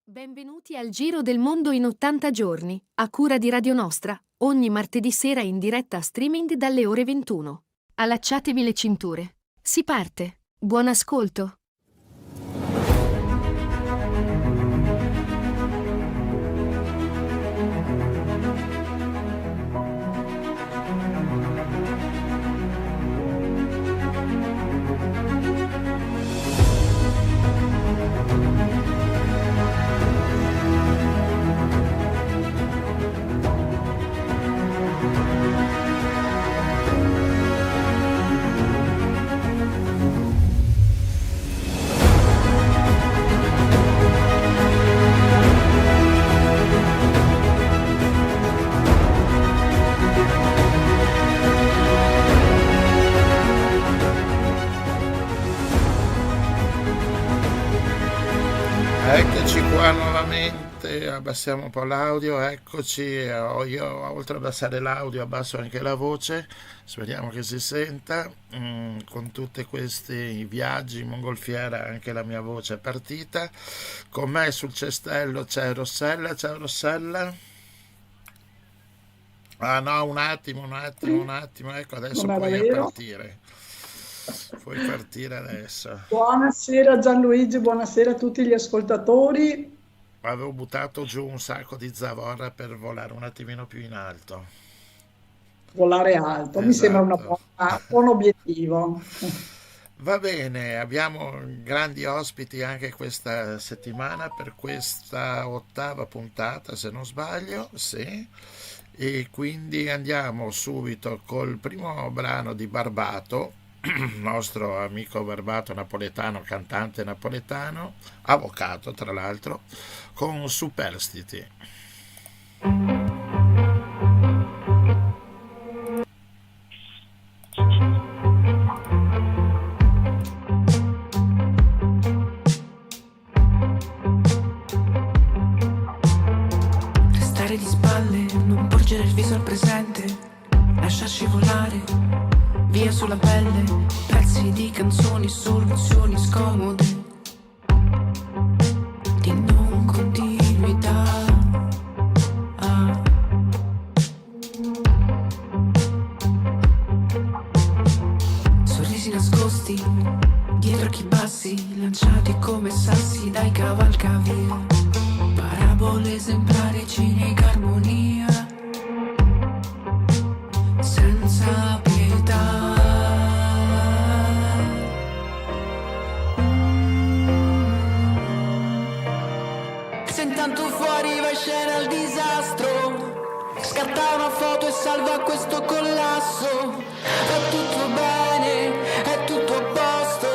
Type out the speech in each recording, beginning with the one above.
Benvenuti al Giro del Mondo in 80 giorni, a cura di Radio Nostra, ogni martedì sera in diretta streaming dalle ore 21. Allacciatevi le cinture. Si parte. Buon ascolto. Eccoci qua nuovamente, abbassiamo un po' l'audio, eccoci, io oltre ad abbassare l'audio abbasso anche la voce, speriamo che si senta. Con tutti questi viaggi in mongolfiera anche la mia voce è partita. Con me sul cestello c'è Rossella, ciao Rossella. Ah no, un attimo, ecco adesso Non era puoi vero? partire, puoi partire adesso. Buonasera Gianluigi, buonasera a tutti gli ascoltatori. Avevo buttato giù un sacco di zavorra per volare un attimino più in alto. Volare alto, mi sembra Esatto. buon obiettivo. Va bene, abbiamo grandi ospiti anche questa settimana per questa ottava puntata, se non sbaglio, sì. E quindi andiamo subito col primo brano di Barbato, nostro amico Barbato napoletano, cantante napoletano, avvocato tra l'altro, con Superstiti. Restare di spalle, non porgere il viso al presente, lasciarci volare, via sulla pelle, pezzi di canzoni, soluzioni scomode, di non continuità. Sorrisi nascosti, dietro chi bassi, lanciati come sassi dai cavalcavia. Parabole esemplari, cinica armonia, senza pietà. Se intanto fuori va in scena il disastro, scatta una foto e salva questo collasso. Va tutto bene, è tutto a posto.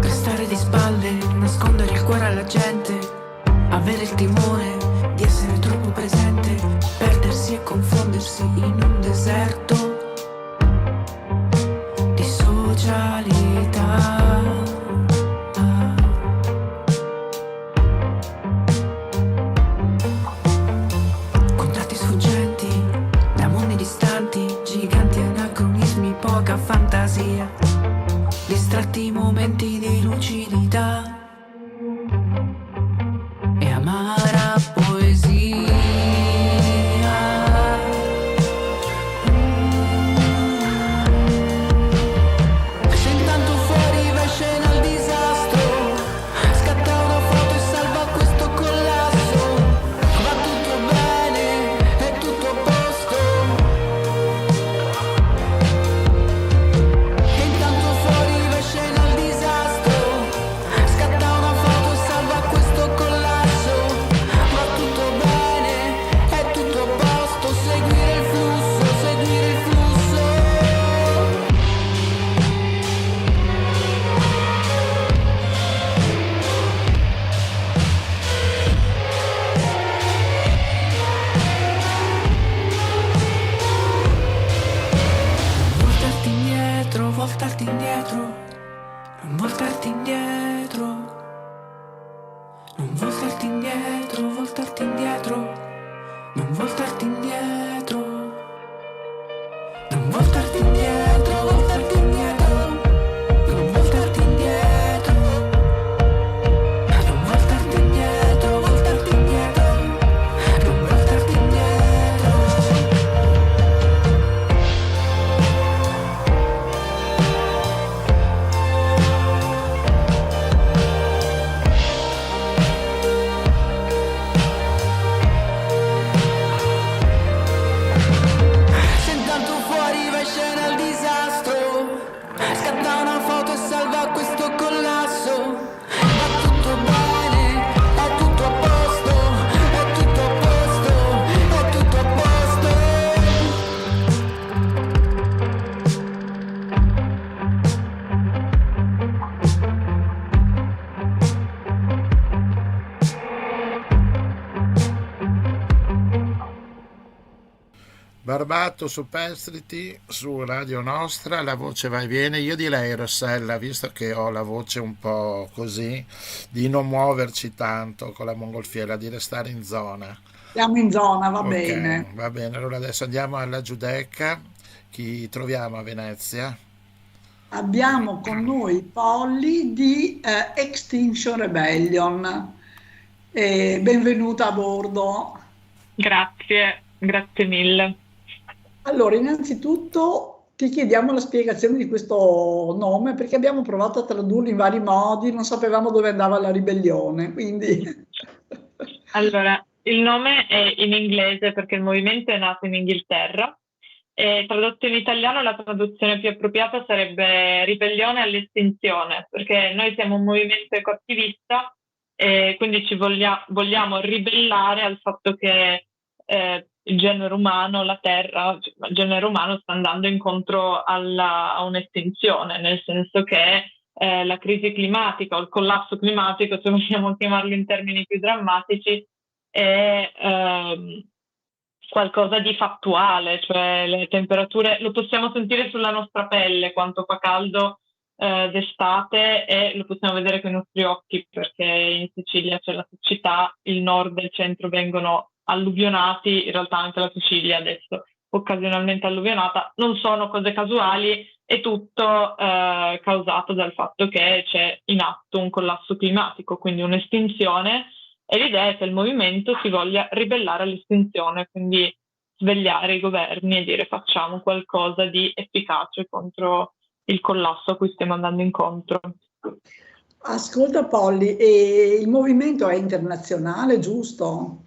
Restare di spalle, nascondere il cuore alla gente, avere il timore di essere troppo presente, perdersi e confondersi in un deserto di socialità. Contratti sfuggenti, da mondi distanti, giganti anacronismi, poca fantasia, distratti momenti di lucidità e amara poesia. Barbato Superstiti su Radio Nostra, la voce va e viene. Io direi, Rossella, visto che ho la voce un po' così, di non muoverci tanto con la mongolfiera, di restare in zona. Siamo in zona, va bene. Ok, va bene. Allora adesso andiamo alla Giudecca. Chi troviamo a Venezia? Abbiamo con noi Polly di Extinction Rebellion. Benvenuta a bordo. Grazie mille. Allora, innanzitutto ti chiediamo la spiegazione di questo nome perché abbiamo provato a tradurlo in vari modi, non sapevamo dove andava la ribellione, quindi Allora, il nome è in inglese perché il movimento è nato in Inghilterra e tradotto in italiano la traduzione più appropriata sarebbe ribellione all'estinzione, perché noi siamo un movimento ecoattivista e quindi vogliamo ribellare al fatto che il genere umano, la Terra, cioè, il genere umano sta andando incontro a un'estinzione, nel senso che la crisi climatica o il collasso climatico, se vogliamo chiamarlo in termini più drammatici, è qualcosa di fattuale, cioè le temperature lo possiamo sentire sulla nostra pelle quanto fa caldo d'estate e lo possiamo vedere con i nostri occhi perché in Sicilia c'è la siccità, il nord e il centro vengono alluvionati, in realtà anche la Sicilia adesso occasionalmente alluvionata, non sono cose casuali, è tutto causato dal fatto che c'è in atto un collasso climatico, quindi un'estinzione, e l'idea è che il movimento si voglia ribellare all'estinzione, quindi svegliare i governi e dire facciamo qualcosa di efficace contro il collasso a cui stiamo andando incontro. ascolta Polly, e il movimento è internazionale, giusto?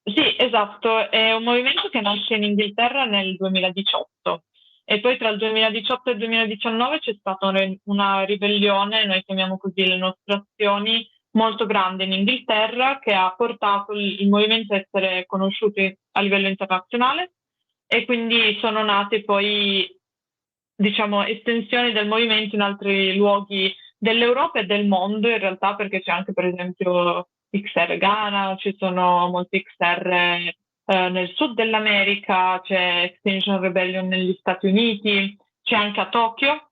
Sì, esatto, è un movimento che nasce in Inghilterra nel 2018 e poi tra il 2018 e il 2019 c'è stata una ribellione, noi chiamiamo così le nostre azioni, molto grande in Inghilterra che ha portato il movimento a essere conosciuto a livello internazionale e quindi sono nate poi, diciamo, estensioni del movimento in altri luoghi dell'Europa e del mondo in realtà, perché c'è anche per esempio XR Ghana, ci sono molti XR nel sud dell'America, c'è Extinction Rebellion negli Stati Uniti, c'è anche a Tokyo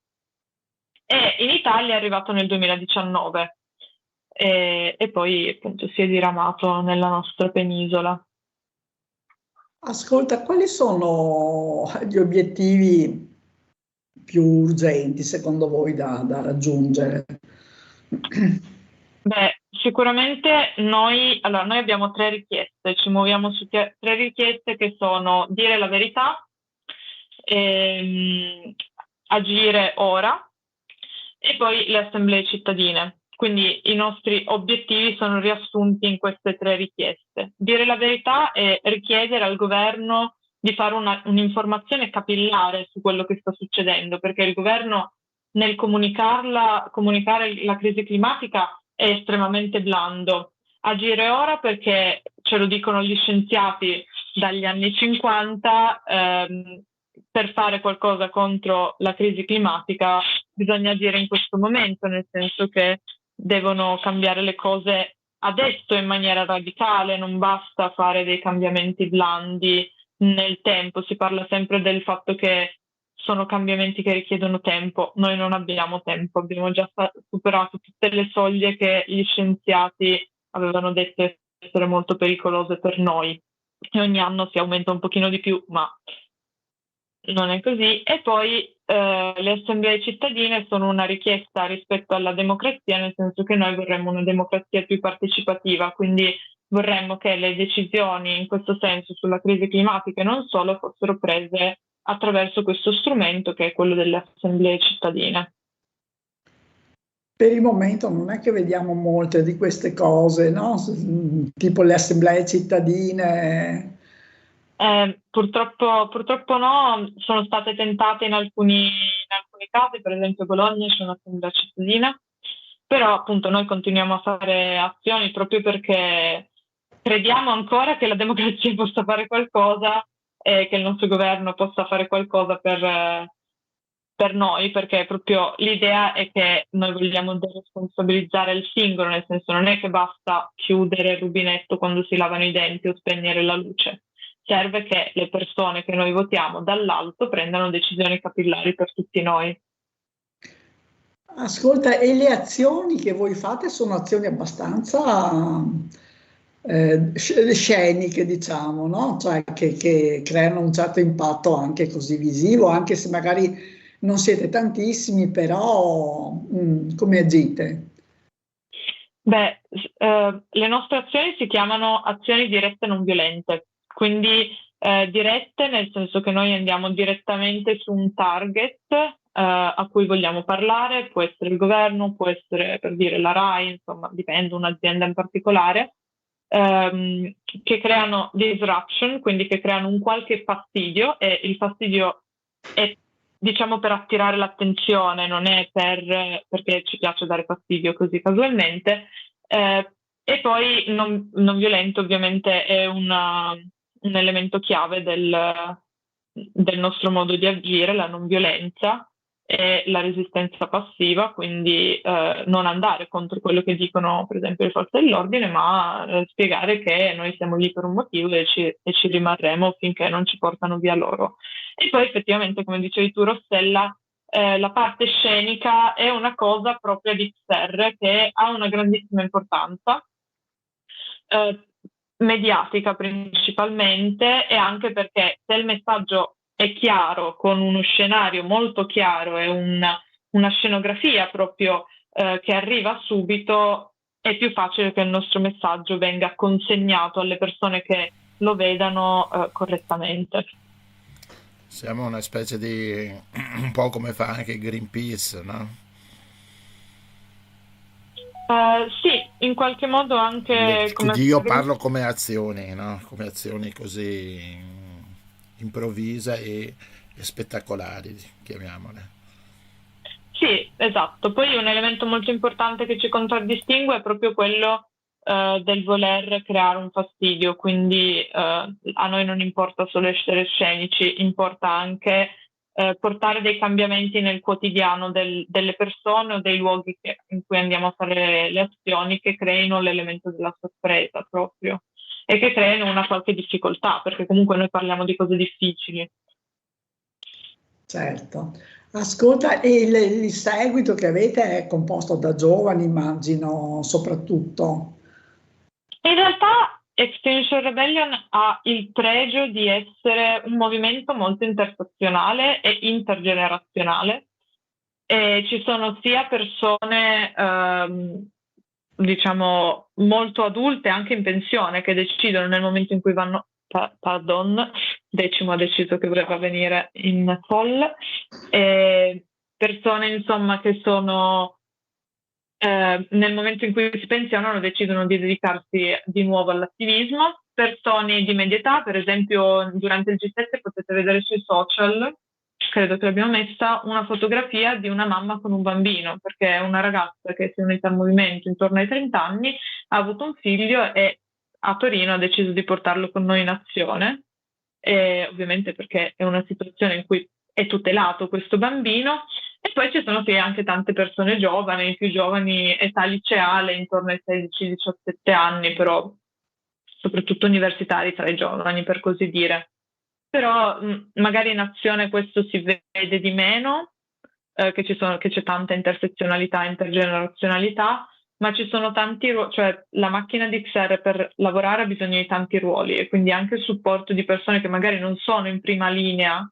e in Italia è arrivato nel 2019 e poi appunto si è diramato nella nostra penisola. Ascolta, quali sono gli obiettivi più urgenti secondo voi da raggiungere? Beh, sicuramente noi abbiamo tre richieste, ci muoviamo su tre richieste che sono dire la verità, ehm, agire ora e poi le assemblee cittadine. Quindi i nostri obiettivi sono riassunti in queste tre richieste. Dire la verità è richiedere al governo di fare un'informazione capillare su quello che sta succedendo, perché il governo nel comunicare la crisi climatica è estremamente blando. Agire ora perché ce lo dicono gli scienziati dagli anni 50, per fare qualcosa contro la crisi climatica bisogna agire in questo momento, nel senso che devono cambiare le cose adesso in maniera radicale, non basta fare dei cambiamenti blandi nel tempo, si parla sempre del fatto che sono cambiamenti che richiedono tempo, noi non abbiamo tempo, abbiamo già superato tutte le soglie che gli scienziati avevano detto essere molto pericolose per noi e ogni anno si aumenta un pochino di più, ma non è così. E poi le assemblee cittadine sono una richiesta rispetto alla democrazia, nel senso che noi vorremmo una democrazia più partecipativa, quindi vorremmo che le decisioni in questo senso sulla crisi climatica e non solo fossero prese attraverso questo strumento che è quello delle assemblee cittadine. Per il momento non è che vediamo molte di queste cose, no? Tipo le assemblee cittadine. Purtroppo no, sono state tentate in alcuni casi, per esempio a Bologna c'è un'assemblea cittadina, però appunto noi continuiamo a fare azioni proprio perché crediamo ancora che la democrazia possa fare qualcosa e che il nostro governo possa fare qualcosa per noi, perché proprio l'idea è che noi vogliamo deresponsabilizzare il singolo, nel senso non è che basta chiudere il rubinetto quando si lavano i denti o spegnere la luce. serve che le persone che noi votiamo dall'alto prendano decisioni capillari per tutti noi. Ascolta, e le azioni che voi fate sono azioni abbastanza sceniche, diciamo, no? Cioè che creano un certo impatto anche così visivo, anche se magari non siete tantissimi, però come agite? Beh, le nostre azioni si chiamano azioni dirette non violente, quindi dirette nel senso che noi andiamo direttamente su un target a cui vogliamo parlare, può essere il governo, può essere per dire la RAI, insomma, dipende un'azienda in particolare, che creano disruption, quindi che creano un qualche fastidio, e il fastidio è diciamo per attirare l'attenzione, non è perché ci piace dare fastidio così casualmente. E poi non violento ovviamente è un elemento chiave del nostro modo di agire, la non violenza e la resistenza passiva, quindi non andare contro quello che dicono per esempio le forze dell'ordine, ma spiegare che noi siamo lì per un motivo e ci rimarremo finché non ci portano via loro. E poi effettivamente, come dicevi tu, Rossella, la parte scenica è una cosa propria di XR che ha una grandissima importanza, mediatica principalmente, e anche perché se il messaggio è chiaro, con uno scenario molto chiaro e una scenografia proprio che arriva subito, è più facile che il nostro messaggio venga consegnato alle persone che lo vedano correttamente. Siamo una specie di, un po' come fa anche Greenpeace, no? Sì, in qualche modo anche come... Io parlo come azioni, no? Come azioni così improvvise e spettacolari, chiamiamole. Sì, esatto. Poi un elemento molto importante che ci contraddistingue è proprio quello del voler creare un fastidio, quindi a noi non importa solo essere scenici, importa anche portare dei cambiamenti nel quotidiano delle persone o dei luoghi in cui andiamo a fare le azioni, che creino l'elemento della sorpresa proprio e che creino una qualche difficoltà, perché comunque noi parliamo di cose difficili. Certo. Ascolta, e il seguito che avete è composto da giovani, immagino, soprattutto. In realtà Extinction Rebellion ha il pregio di essere un movimento molto intersezionale e intergenerazionale. E ci sono sia persone, diciamo, molto adulte, anche in pensione, che decidono nel momento in cui vanno, pardon, Decimo ha deciso che voleva venire in call, e persone insomma che sono nel momento in cui si pensionano decidono di dedicarsi di nuovo all'attivismo, persone di media età, per esempio durante il G7 potete vedere sui social, credo che l'abbiamo messa, una fotografia di una mamma con un bambino, perché è una ragazza che si è unita al movimento intorno ai 30 anni, ha avuto un figlio e a Torino ha deciso di portarlo con noi in azione, e ovviamente perché è una situazione in cui è tutelato questo bambino. E poi ci sono qui anche tante persone giovani, più giovani, età liceale, intorno ai 16-17 anni, però soprattutto universitari tra i giovani, per così dire. Però magari in azione questo si vede di meno, che c'è tanta intersezionalità, intergenerazionalità, ma ci sono tanti ruoli, cioè la macchina di XR per lavorare ha bisogno di tanti ruoli, e quindi anche il supporto di persone che magari non sono in prima linea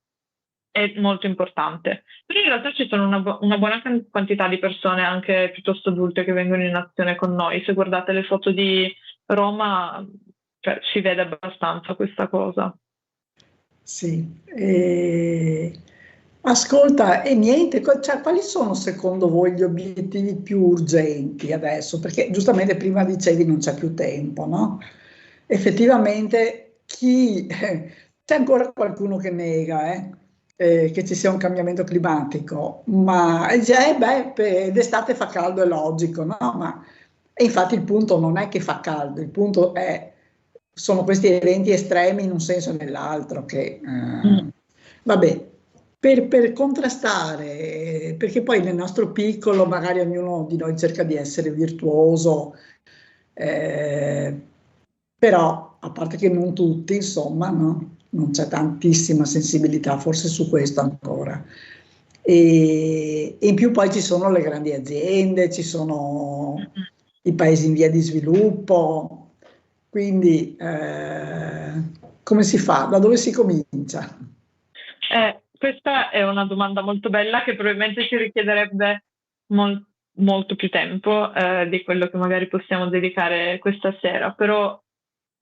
è molto importante. Però in realtà ci sono una buona quantità di persone anche piuttosto adulte che vengono in azione con noi. Se guardate le foto di Roma, cioè, si vede abbastanza questa cosa. Sì. Ascolta, e niente, cioè, quali sono secondo voi gli obiettivi più urgenti adesso? Perché giustamente prima dicevi non c'è più tempo, no? Effettivamente c'è ancora qualcuno che nega, che ci sia un cambiamento climatico, ma d'estate fa caldo, è logico, no? E infatti il punto non è che fa caldo, il punto sono questi eventi estremi in un senso o nell'altro che, vabbè, per contrastare, perché poi nel nostro piccolo magari ognuno di noi cerca di essere virtuoso, però a parte che non tutti, insomma, no? Non c'è tantissima sensibilità forse su questo ancora. E in più poi ci sono le grandi aziende, ci sono i paesi in via di sviluppo, quindi come si fa? Da dove si comincia? Questa è una domanda molto bella che probabilmente ci richiederebbe molto più tempo di quello che magari possiamo dedicare questa sera, però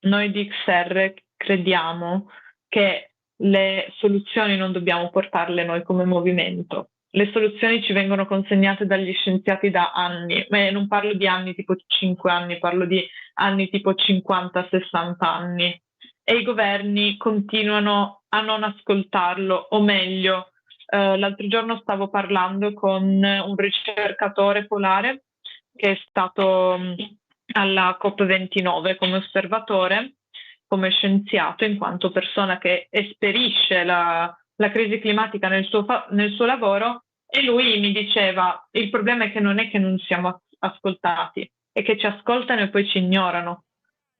noi di XR crediamo che le soluzioni non dobbiamo portarle noi come movimento. Le soluzioni ci vengono consegnate dagli scienziati da anni, ma non parlo di anni tipo 5 anni, parlo di anni tipo 50-60 anni. E i governi continuano a non ascoltarlo, o meglio, l'altro giorno stavo parlando con un ricercatore polare che è stato alla COP29 come osservatore, come scienziato, in quanto persona che esperisce la crisi climatica nel suo lavoro, e lui mi diceva: il problema è che non siamo ascoltati, è che ci ascoltano e poi ci ignorano.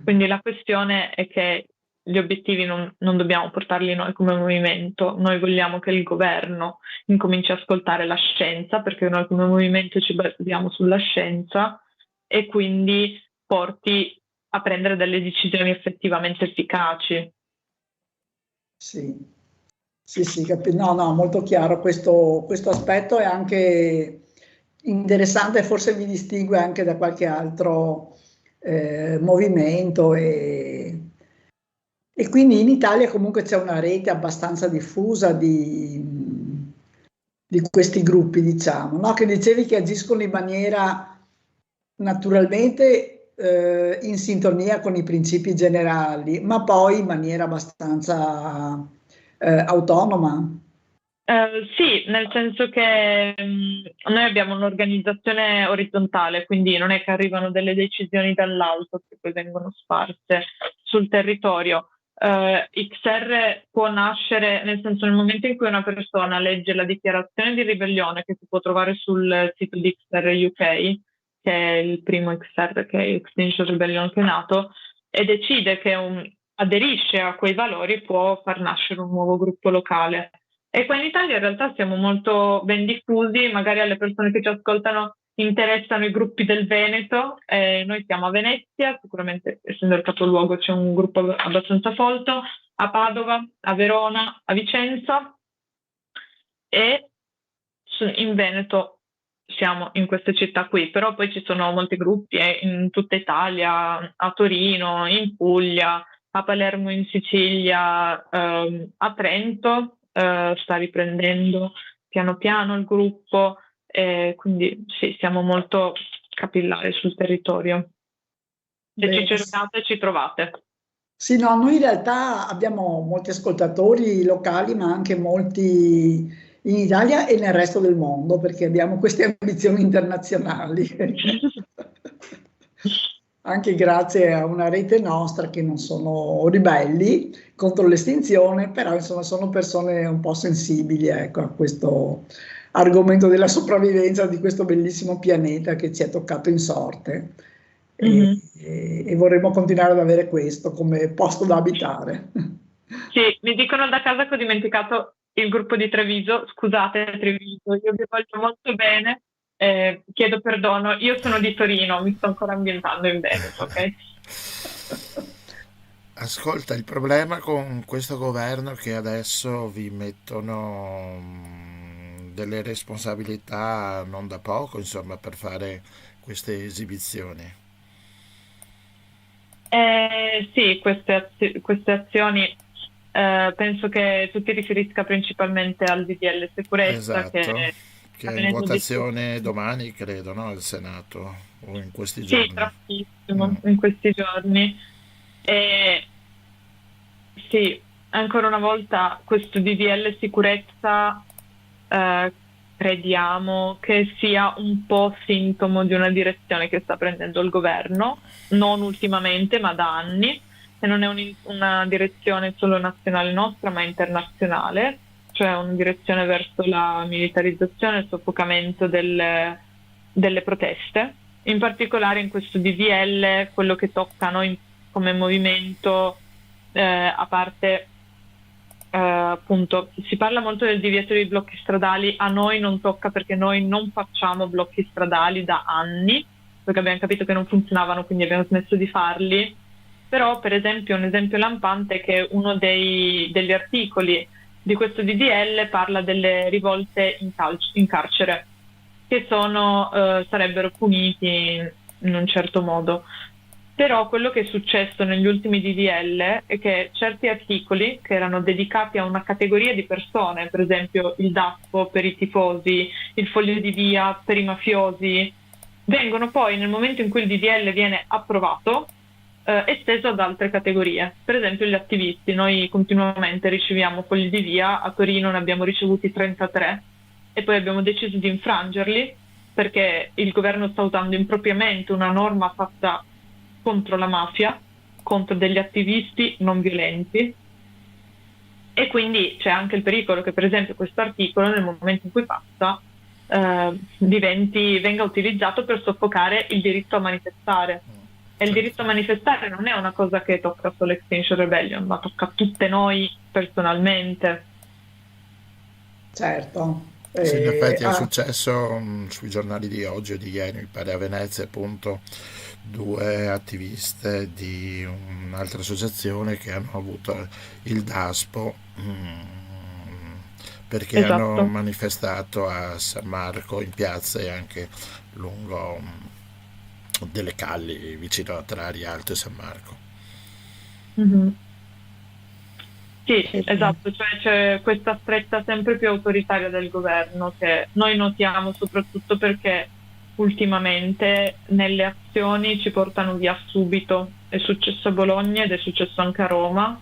Quindi la questione è che gli obiettivi non dobbiamo portarli noi come movimento, noi vogliamo che il governo incominci a ascoltare la scienza, perché noi come movimento ci basiamo sulla scienza, e quindi porti a prendere delle decisioni effettivamente efficaci. Sì, no, molto chiaro questo aspetto, è anche interessante, forse vi distingue anche da qualche altro movimento, e quindi in Italia comunque c'è una rete abbastanza diffusa di questi gruppi, diciamo, no? Che dicevi che agiscono in maniera naturalmente in sintonia con i principi generali, ma poi in maniera abbastanza autonoma. Sì, nel senso che noi abbiamo un'organizzazione orizzontale, quindi non è che arrivano delle decisioni dall'alto che poi vengono sparse sul territorio. XR può nascere, nel senso, nel momento in cui una persona legge la dichiarazione di ribellione, che si può trovare sul sito di XR UK, che è il primo XR, che è Extinction Rebellion, che è nato, e decide che aderisce a quei valori, può far nascere un nuovo gruppo locale. E qua in Italia in realtà siamo molto ben diffusi, magari alle persone che ci ascoltano interessano i gruppi del Veneto. Noi siamo a Venezia, sicuramente essendo il capoluogo c'è un gruppo abbastanza folto, a Padova, a Verona, a Vicenza, e in Veneto siamo in queste città qui, però poi ci sono molti gruppi in tutta Italia, a Torino, in Puglia, a Palermo in Sicilia, a Trento. Sta riprendendo piano piano il gruppo, quindi sì, siamo molto capillari sul territorio. Se ci cercate ci trovate. Sì, no, noi in realtà abbiamo molti ascoltatori locali, ma anche molti in Italia e nel resto del mondo, perché abbiamo queste ambizioni internazionali. Anche grazie a una rete nostra, che non sono ribelli contro l'estinzione, però insomma sono persone un po' sensibili, ecco, a questo argomento della sopravvivenza di questo bellissimo pianeta che ci è toccato in sorte. E vorremmo continuare ad avere questo come posto da abitare. Sì, mi dicono da casa che ho dimenticato il gruppo di Treviso. Scusate Treviso, io vi voglio molto bene. Chiedo perdono, io sono di Torino, mi sto ancora ambientando in Veneto, ok? Ascolta, il problema con questo governo è che adesso vi mettono delle responsabilità non da poco, insomma, per fare queste esibizioni. Sì, queste azioni, penso che tu ti riferisca principalmente al DDL sicurezza, Esatto, che è in votazione domani, credo, no? Al Senato, o in questi giorni. Sì, tantissimo, in questi giorni. Sì, ancora una volta questo DDL sicurezza crediamo che sia un po' sintomo di una direzione che sta prendendo il governo, non ultimamente, ma da anni, e non è una direzione solo nazionale nostra, ma internazionale, cioè una direzione verso la militarizzazione e il soffocamento delle proteste. In particolare in questo DDL quello che toccano come movimento, a parte appunto si parla molto del divieto dei blocchi stradali, a noi non tocca perché noi non facciamo blocchi stradali da anni, perché abbiamo capito che non funzionavano, quindi abbiamo smesso di farli. Però per esempio un esempio lampante è che uno degli articoli di questo DDL parla delle rivolte in carcere, che sarebbero puniti in un certo modo. Però quello che è successo negli ultimi DDL è che certi articoli che erano dedicati a una categoria di persone, per esempio il DASPO per i tifosi, il foglio di via per i mafiosi, vengono poi nel momento in cui il DDL viene approvato esteso ad altre categorie. Per esempio gli attivisti, noi continuamente riceviamo fogli di via, a Torino ne abbiamo ricevuti 33 e poi abbiamo deciso di infrangerli perché il governo sta usando impropriamente una norma fatta contro la mafia, contro degli attivisti non violenti, e quindi c'è anche il pericolo che per esempio questo articolo nel momento in cui passa venga utilizzato per soffocare il diritto a manifestare. E il diritto a manifestare non è una cosa che tocca solo Extinction Rebellion, ma tocca a tutte noi personalmente. Certo. Sì, in effetti è successo sui giornali di oggi o di ieri, mi pare a Venezia, appunto, 2 attiviste di un'altra associazione che hanno avuto il DASPO perché hanno manifestato a San Marco in piazza e anche lungo delle calli vicino a Trari Alto e San Marco. Mm-hmm. Sì, esatto, cioè c'è questa stretta sempre più autoritaria del governo che noi notiamo soprattutto perché ultimamente nelle azioni ci portano via subito. È successo a Bologna ed è successo anche a Roma,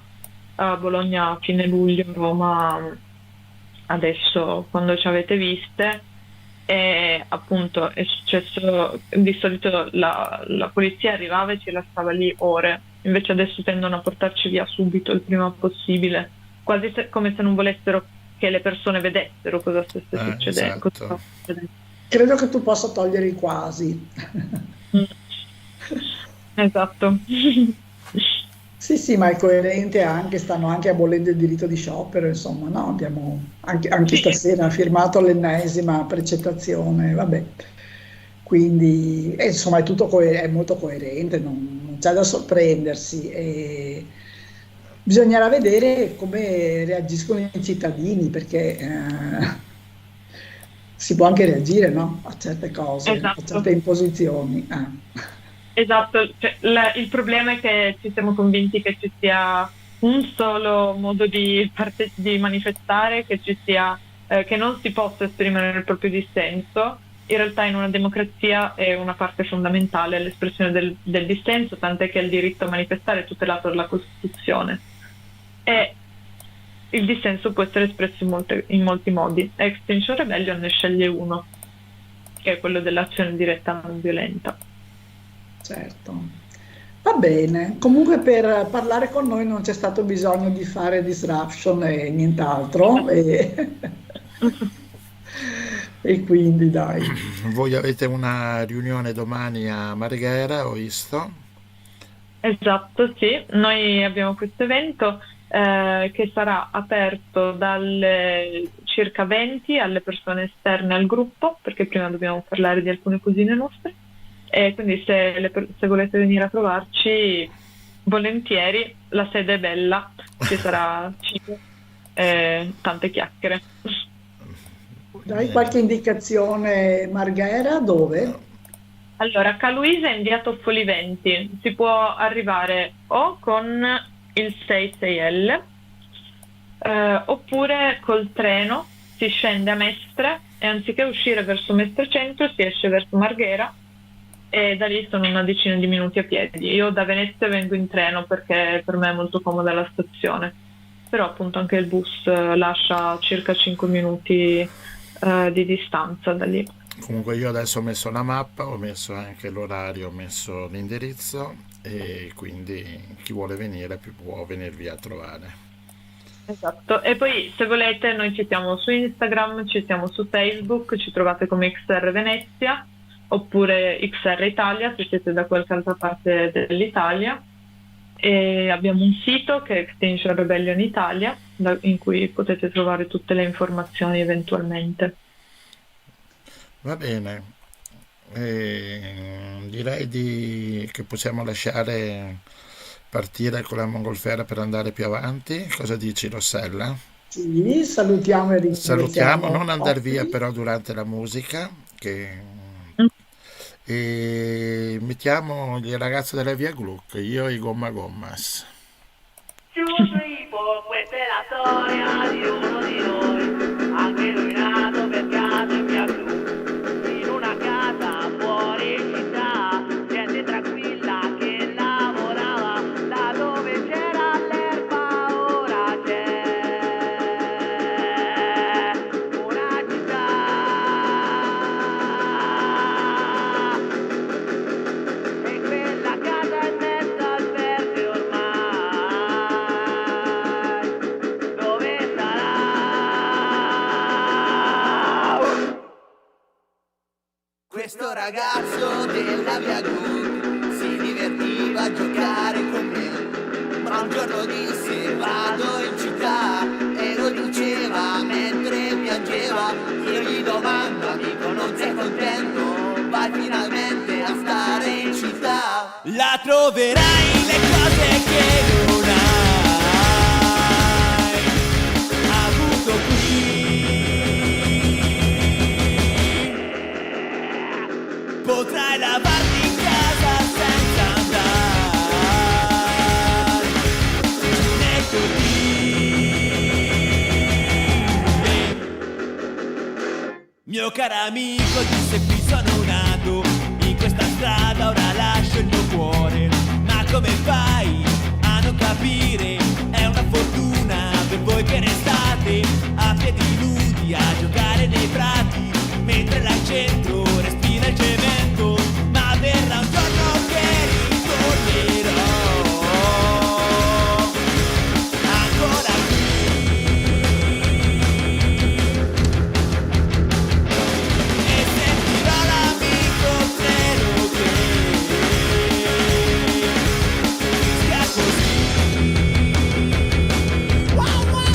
a Bologna a fine luglio, a Roma adesso quando ci avete viste. E appunto è successo, di solito la polizia arrivava e ci lasciava lì ore, invece adesso tendono a portarci via subito, il prima possibile, quasi come se non volessero che le persone vedessero cosa stesse succedendo. Esatto. Credo che tu possa togliere i quasi. Esatto. Sì, ma è coerente anche, stanno anche abolendo il diritto di sciopero, insomma, no? Abbiamo anche stasera firmato l'ennesima precettazione, vabbè. Quindi, insomma, è tutto è molto coerente, non c'è da sorprendersi. E bisognerà vedere come reagiscono i cittadini, perché si può anche reagire, no? A certe cose, esatto. A certe imposizioni. Esatto, cioè, il problema è che ci siamo convinti che ci sia un solo modo di manifestare, che non si possa esprimere il proprio dissenso. In realtà in una democrazia è una parte fondamentale l'espressione del dissenso, tant'è che il diritto a manifestare è tutelato dalla Costituzione. E il dissenso può essere espresso in molti modi. Extinction Rebellion ne sceglie uno, che è quello dell'azione diretta non violenta. Certo, va bene. Comunque per parlare con noi non c'è stato bisogno di fare disruption e nient'altro. E quindi dai. Voi avete una riunione domani a Marghera, ho visto. Esatto, sì. Noi abbiamo questo evento che sarà aperto dalle circa 20 alle persone esterne al gruppo, perché prima dobbiamo parlare di alcune cosine nostre. E quindi se volete venire a trovarci, volentieri, la sede è bella, ci sarà cibo e tante chiacchiere. Dai qualche indicazione, Marghera, dove? Allora, Caluise è in via Toffoli 20, si può arrivare o con il 66L oppure col treno, si scende a Mestre e anziché uscire verso Mestre Centro si esce verso Marghera e da lì sono una decina di minuti a piedi. Io da Venezia vengo in treno perché per me è molto comoda la stazione, però appunto anche il bus lascia circa 5 minuti di distanza da lì. Comunque io adesso ho messo la mappa, ho messo anche l'orario, ho messo l'indirizzo e quindi chi vuole venire può venirvi a trovare. Esatto, e poi se volete noi ci siamo su Instagram, ci siamo su Facebook, ci trovate come XR Venezia oppure XR Italia se siete da qualche altra parte dell'Italia e abbiamo un sito che è Extinction Rebellion Italia, in cui potete trovare tutte le informazioni eventualmente. Va bene. Direi che possiamo lasciare partire con la mongolfiera per andare più avanti. Cosa dici, Rossella? Sì, salutiamo e Salutiamo, ringraziamo non andare via ospiti. però durante la musica, Mm. e mettiamo il ragazzo della Via Gluck, io e i Gomma Gommas. 2, 3, 4, questa è la storia di uno di noi, anche lui nato per caso in via blu, in una casa fuori città, gente tranquilla che lavorava, là dove c'era l'erba ora c'è una città, e quella casa è in mezzo al verde ormai, dove sarà? Questo ragazzo della via Gru si divertiva a giocare con me, ma un giorno disse vado in città e lo diceva mentre piangeva. Io gli domando amico non sei contento? Vai finalmente a stare in città. La troverai le cose che non hai avuto qui. Potrai lavarti in casa senza andare nei cortili. Mio caro amico disse qui sono nato, in questa strada ora lascio il mio cuore. Ma come fai a non capire? È una fortuna per voi che restate a piedi nudi a giocare nei prati, mentre là in centro respira il cemento. Ma verrà un giorno che ritornerò ancora qui e sentirò l'amico zero che sia così. Wow, wow.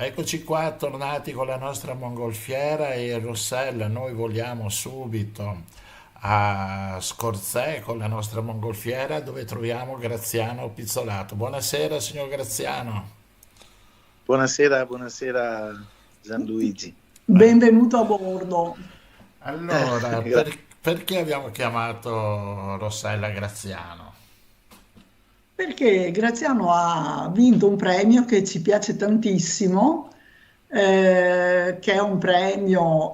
Eccoci qua, tornati con la nostra mongolfiera e Rossella, noi voliamo subito a Scorzè con la nostra mongolfiera dove troviamo Graziano Pizzolato. Buonasera, signor Graziano. Buonasera, buonasera Gianluigi. Benvenuto a bordo. Allora, Grazie. perché abbiamo chiamato Rossella Graziano? Perché Graziano ha vinto un premio che ci piace tantissimo, che è un premio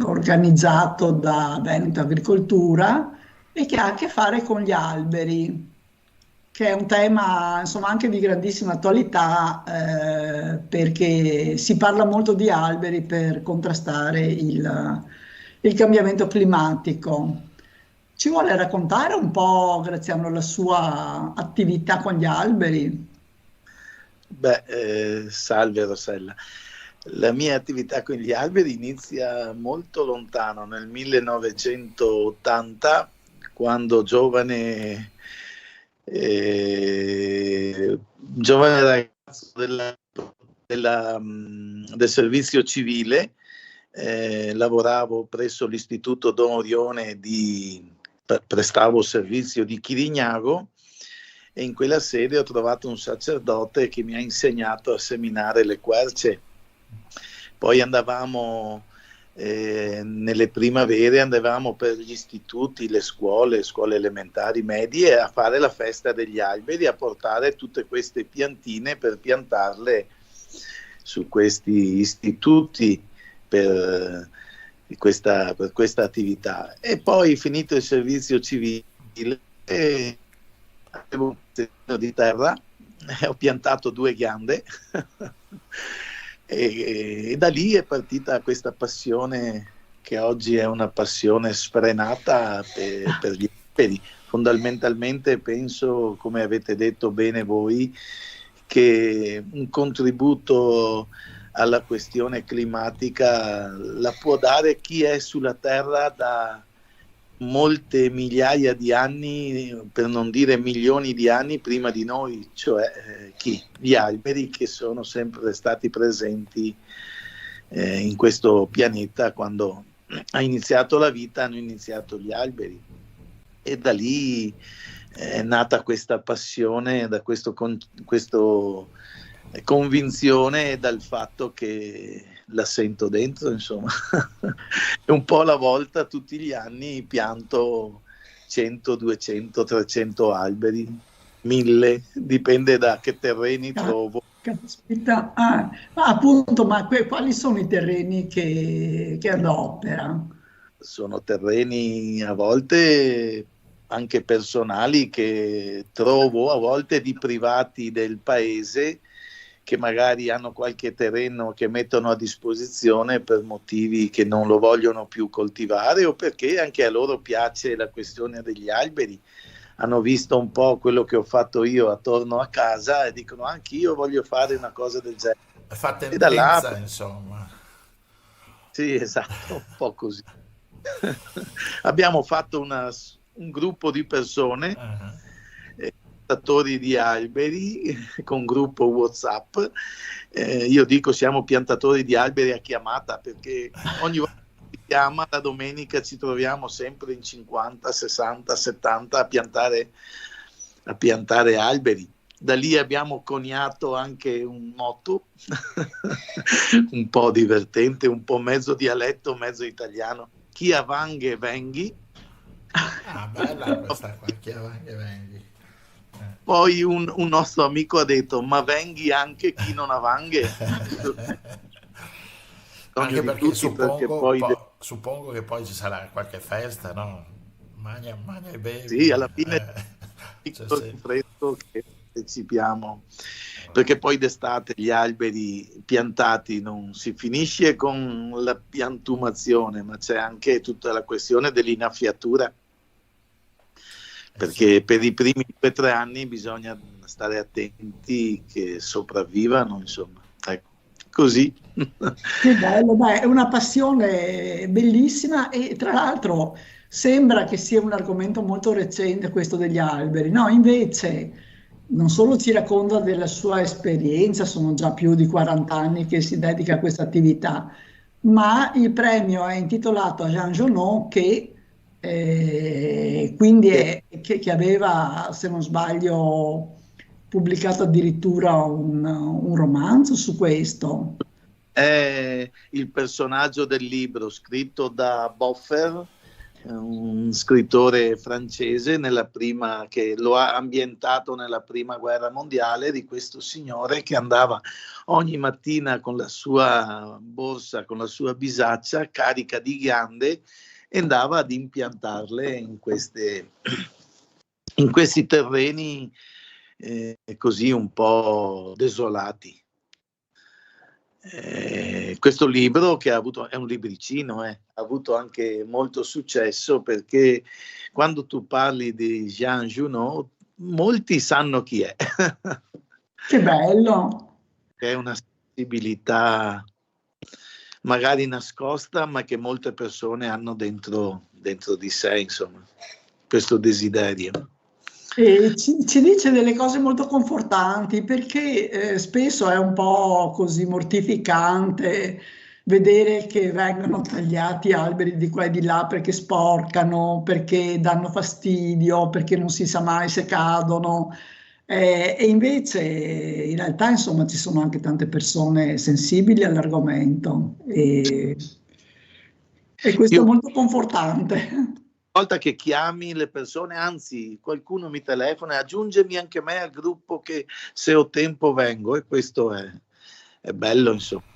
organizzato da Veneto Agricoltura e che ha a che fare con gli alberi, che è un tema insomma anche di grandissima attualità, perché si parla molto di alberi per contrastare il cambiamento climatico. Ci vuole raccontare un po', Graziano, la sua attività con gli alberi? Salve Rossella. La mia attività con gli alberi inizia molto lontano, nel 1980, quando giovane ragazzo del servizio civile, lavoravo presso l'Istituto Don Orione prestavo servizio di Chirignago e in quella sede ho trovato un sacerdote che mi ha insegnato a seminare le querce. Poi andavamo nelle primavere, andavamo per gli istituti, le scuole elementari, medie, a fare la festa degli alberi, a portare tutte queste piantine per piantarle su questi istituti per questa attività. E poi, finito il servizio civile, avevo un pezzettino di terra e ho piantato 2 ghiande e da lì è partita questa passione che oggi è una passione sfrenata per gli alberi. Fondamentalmente penso, come avete detto bene voi, che un contributo alla questione climatica la può dare chi è sulla Terra da molte migliaia di anni, per non dire milioni di anni prima di noi, cioè gli alberi, che sono sempre stati presenti in questo pianeta. Quando ha iniziato la vita hanno iniziato gli alberi e da lì è nata questa passione, da questo convinzione e dal fatto che la sento dentro, insomma. E un po' alla volta, tutti gli anni pianto 100, 200, 300 alberi, 1000, dipende da che terreni trovo. Caspita, appunto, ma quali sono i terreni che adopera? Sono terreni a volte anche personali che trovo, a volte di privati del paese, che magari hanno qualche terreno che mettono a disposizione per motivi che non lo vogliono più coltivare o perché anche a loro piace la questione degli alberi. Hanno visto un po' quello che ho fatto io attorno a casa e dicono anch'io voglio fare una cosa del genere. Fa E da là, tendenza, insomma. sì, esatto, un po' così. Abbiamo fatto un gruppo di persone, piantatori di alberi, con gruppo WhatsApp. Io dico siamo piantatori di alberi a chiamata, perché ogni volta che si chiama la domenica ci troviamo sempre in 50, 60, 70 a piantare alberi. Da lì abbiamo coniato anche un motto un po' divertente, un po' mezzo dialetto, mezzo italiano: chi avanghe venghi. Bella questa qua, chi avanghe venghi. Poi un nostro amico ha detto: ma venghi anche chi non avanghe. Anche perché tutti, suppongo, perché poi suppongo che poi ci sarà qualche festa, no? Magna e bevi. sì, alla fine cioè, il freddo che partecipiamo, perché poi d'estate gli alberi piantati non si finisce con la piantumazione, ma c'è anche tutta la questione dell'innaffiatura, perché per i primi 2 o 3 anni bisogna stare attenti che sopravvivano, insomma. Ecco, così. Che bello, beh, è una passione bellissima e tra l'altro sembra che sia un argomento molto recente questo degli alberi, no? Invece non solo ci racconta della sua esperienza, sono già più di 40 anni che si dedica a questa attività, ma il premio è intitolato a Jean Genot quindi che aveva, se non sbaglio, pubblicato addirittura un romanzo su questo. È il personaggio del libro scritto da Boffer, un scrittore francese che lo ha ambientato nella prima guerra mondiale, di questo signore che andava ogni mattina con la sua borsa, con la sua bisaccia carica di ghiande e andava ad impiantarle in questi terreni così un po' desolati. Questo libro che è un libricino, ha avuto anche molto successo, perché quando tu parli di Jean Genot molti sanno chi è. Che bello! È una sensibilità magari nascosta, ma che molte persone hanno dentro di sé, insomma, questo desiderio. E ci dice delle cose molto confortanti, perché spesso è un po' così mortificante vedere che vengono tagliati alberi di qua e di là perché sporcano, perché danno fastidio, perché non si sa mai se cadono. E invece in realtà insomma ci sono anche tante persone sensibili all'argomento e questo è Io molto confortante. volta che chiami le persone, anzi qualcuno mi telefona, aggiungimi anche me al gruppo che se ho tempo vengo, e questo è bello, insomma.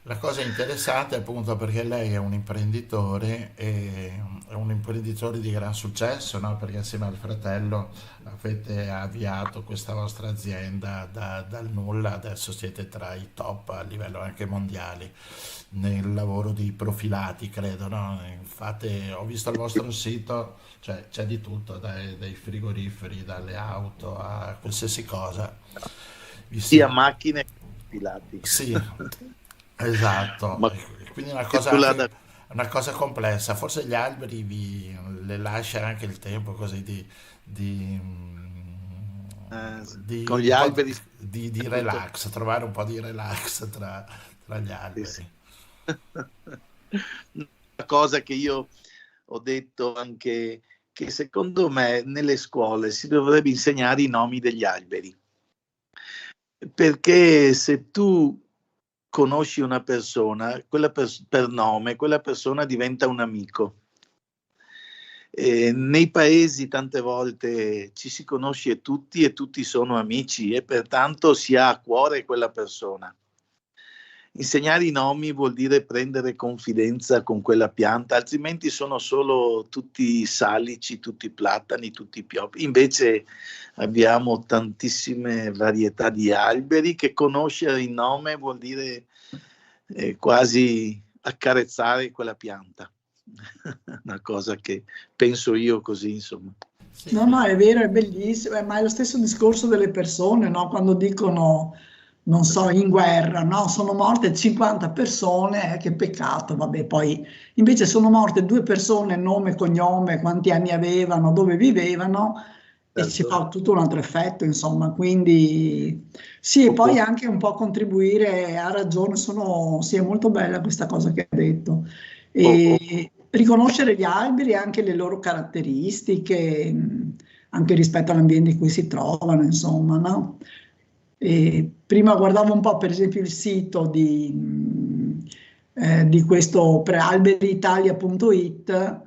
La cosa interessante appunto perché lei è un imprenditore e è un imprenditore di gran successo, no? Perché assieme al fratello avete avviato questa vostra azienda dal nulla, adesso siete tra i top a livello anche mondiale nel lavoro di profilati, credo, no? Infatti ho visto il vostro sito, cioè c'è di tutto, dai frigoriferi, dalle auto a qualsiasi cosa. Vi Sia si- macchine che filati. Sì, esatto. Ma E quindi è che tu la da... una cosa complessa. Forse gli alberi le lascia anche il tempo così di, con gli un po' alberi di appunto, relax, trovare un po' di relax tra gli sì, sì. alberi. Una cosa che io ho detto anche, che secondo me nelle scuole si dovrebbe insegnare i nomi degli alberi, perché se tu conosci una persona, per nome, quella persona diventa un amico. Nei paesi tante volte ci si conosce tutti e tutti sono amici, e pertanto si ha a cuore quella persona. Insegnare i nomi vuol dire prendere confidenza con quella pianta, altrimenti sono solo tutti salici, tutti platani, tutti pioppi. Invece abbiamo tantissime varietà di alberi che conoscere il nome vuol dire quasi accarezzare quella pianta. Una cosa che penso io così, insomma. Sì, No, no, è vero, è bellissimo, ma è lo stesso discorso delle persone, no? Quando dicono, non so, in guerra, no? Sono morte 50 persone, che peccato, vabbè, poi invece sono morte 2 persone, nome e cognome, quanti anni avevano, dove vivevano, e ci Certo. fa tutto un altro effetto, insomma, quindi sì, e poi anche un po' contribuire, ha ragione, sì, è molto bella questa cosa che ha detto. E riconoscere gli alberi e anche le loro caratteristiche, anche rispetto all'ambiente in cui si trovano, insomma, no? E prima guardavo un po', per esempio, il sito di questo prealberitalia.it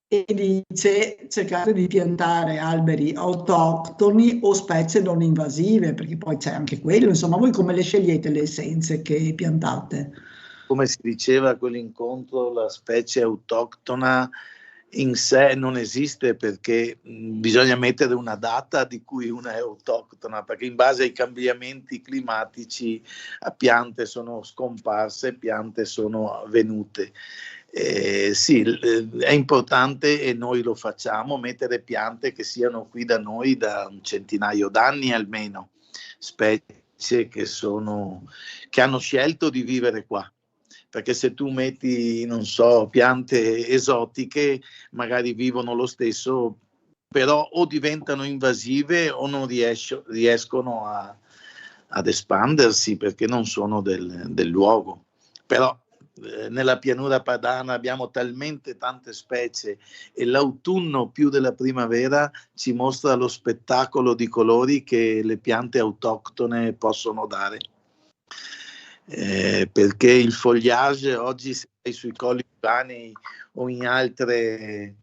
e dice cercate di piantare alberi autoctoni o specie non invasive, perché poi c'è anche quello, insomma, voi come le scegliete le essenze che piantate? Come si diceva a quell'incontro, la specie autoctona in sé non esiste, perché bisogna mettere una data di cui una è autoctona, perché in base ai cambiamenti climatici piante sono scomparse, piante sono venute. Sì, è importante, e noi lo facciamo, mettere piante che siano qui da noi da un centinaio d'anni almeno, specie che hanno scelto di vivere qua. Perché se tu metti, non so, piante esotiche, magari vivono lo stesso però o diventano invasive o non riescono ad espandersi perché non sono del luogo. Però nella pianura padana abbiamo talmente tante specie e l'autunno più della primavera ci mostra lo spettacolo di colori che le piante autoctone possono dare. Perché il foliage oggi, se sei sui colli urbani o in altre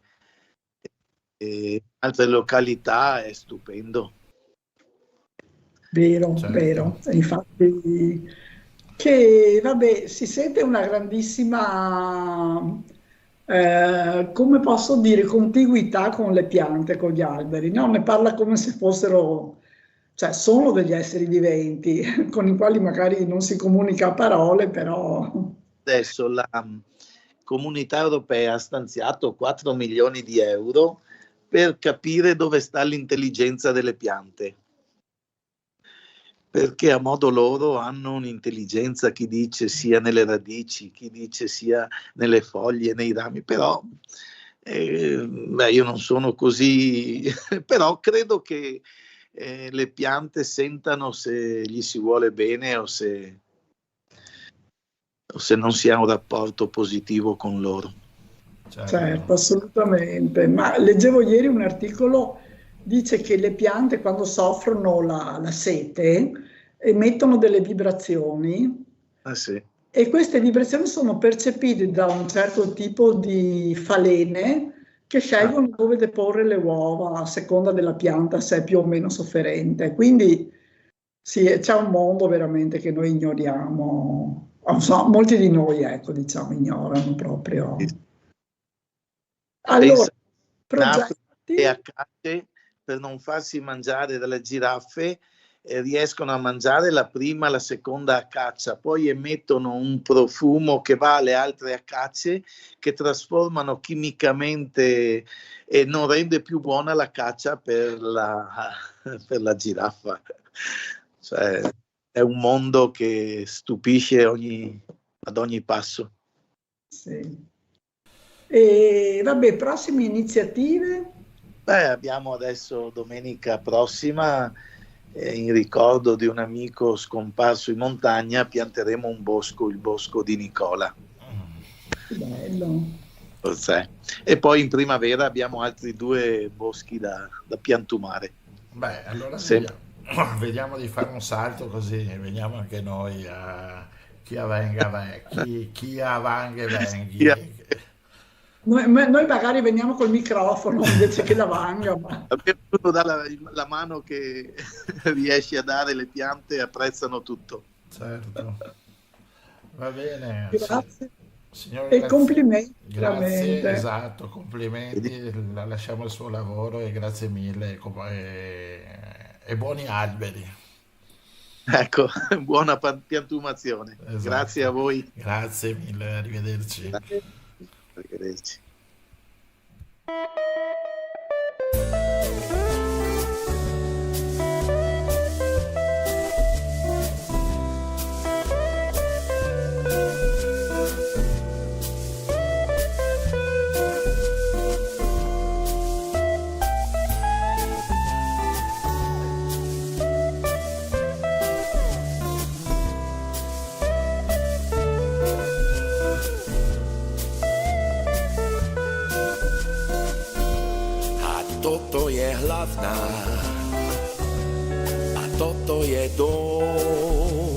località, è stupendo. Vero, Certo. vero. E infatti, che vabbè, si sente una grandissima, come posso dire, contiguità con le piante, con gli alberi, no? Ne parla come se fossero, cioè sono degli esseri viventi con i quali magari non si comunica a parole, però Adesso la Comunità Europea ha stanziato 4 milioni di euro per capire dove sta l'intelligenza delle piante. Perché a modo loro hanno un'intelligenza, chi dice sia nelle radici, chi dice sia nelle foglie, nei rami, però io non sono così, però credo che le piante sentano se gli si vuole bene o se non si ha un rapporto positivo con loro. certo, assolutamente. Ma leggevo ieri un articolo, dice che le piante quando soffrono la sete emettono delle vibrazioni Ah sì. e queste vibrazioni sono percepite da un certo tipo di falene che scelgono dove deporre le uova a seconda della pianta, se è più o meno sofferente. Quindi sì, c'è un mondo veramente che noi ignoriamo. Non so, molti di noi, ecco, diciamo, ignorano proprio. Allora, progetti. E acace, per non farsi mangiare dalle giraffe, riescono a mangiare la prima, la seconda acacia, poi emettono un profumo che va alle altre acace che trasformano chimicamente e non rende più buona l'acacia per la giraffa. Cioè, è un mondo che stupisce ad ogni passo. Sì. E vabbè, prossime iniziative? Abbiamo adesso domenica prossima, in ricordo di un amico scomparso in montagna, pianteremo un bosco, il bosco di Nicola. Che bello. E poi in primavera abbiamo altri 2 boschi da piantumare. Beh, allora vediamo di fare un salto così veniamo anche noi a chi avvenga, chi avanghe venghi. Noi magari veniamo col microfono invece che la vanga. Ma... Uno dà la mano che riesce a dare, le piante apprezzano tutto. Certo. Va bene. Grazie. Signore, E complimenti. Grazie, veramente. esatto, complimenti, lasciamo il suo lavoro e grazie mille e buoni alberi. Ecco, buona piantumazione. Esatto. Grazie a voi. Grazie mille, arrivederci. Arrivederci. Toto je hlavná a toto je dom.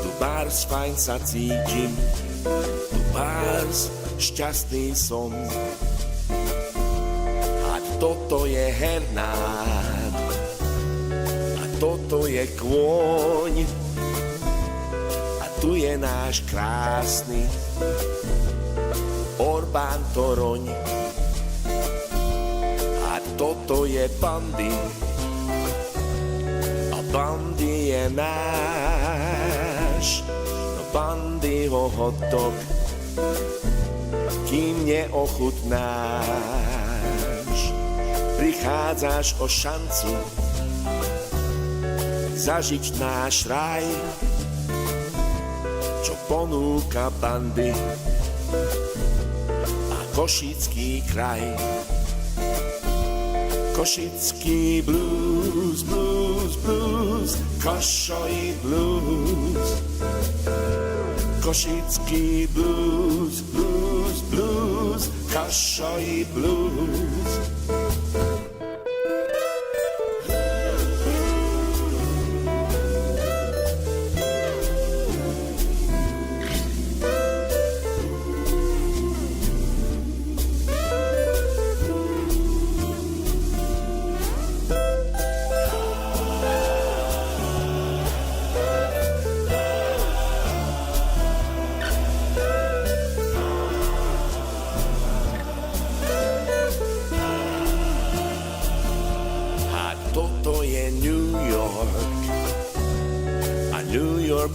Tu bárs fajn sa cítim, tu bárs šťastný som. A toto je hernát a toto je kôň a tu je náš krásny Orbán Toroň. Toto je Bandy a Bandy je náš, Bandyho hotdog, kým neochutnáš. Prichádzaš o šancu zažiť náš raj, čo ponúka Bandy a Košický kraj. Kosicki blues, blues, blues, Kassai blues. Kosicki blues, blues, blues, Kassai blues.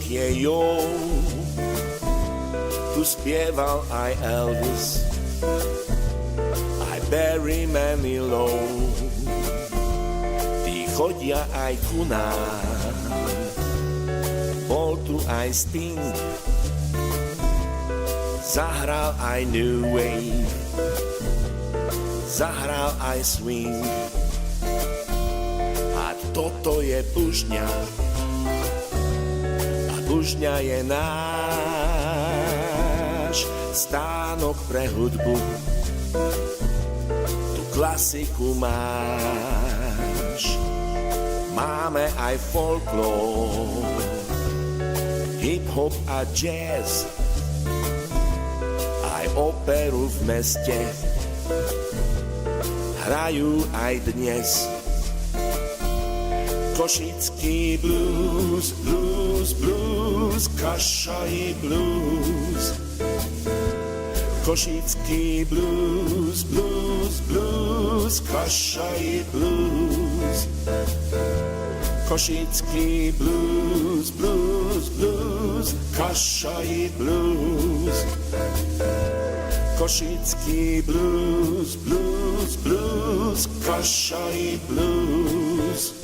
Je ją, tu śpiewał I Elvis, I Barry Manilow, ty chodia I Kuna, bol tu I Sting, zahral I New Wave, zahral I Swing, a toto je Pužňa. Pužňa je náš stánok pre hudbu, tu klasiku máš. Máme aj folklór, hip-hop a jazz, aj operu v meste, hrajú aj dnes. Košický blues, blues, blues, Kassai blues. Košický blues, blues, blues, Kassai blues. Košický blues, blues, blues, Kassai blues. Košický blues, blues, blues, Kassai blues.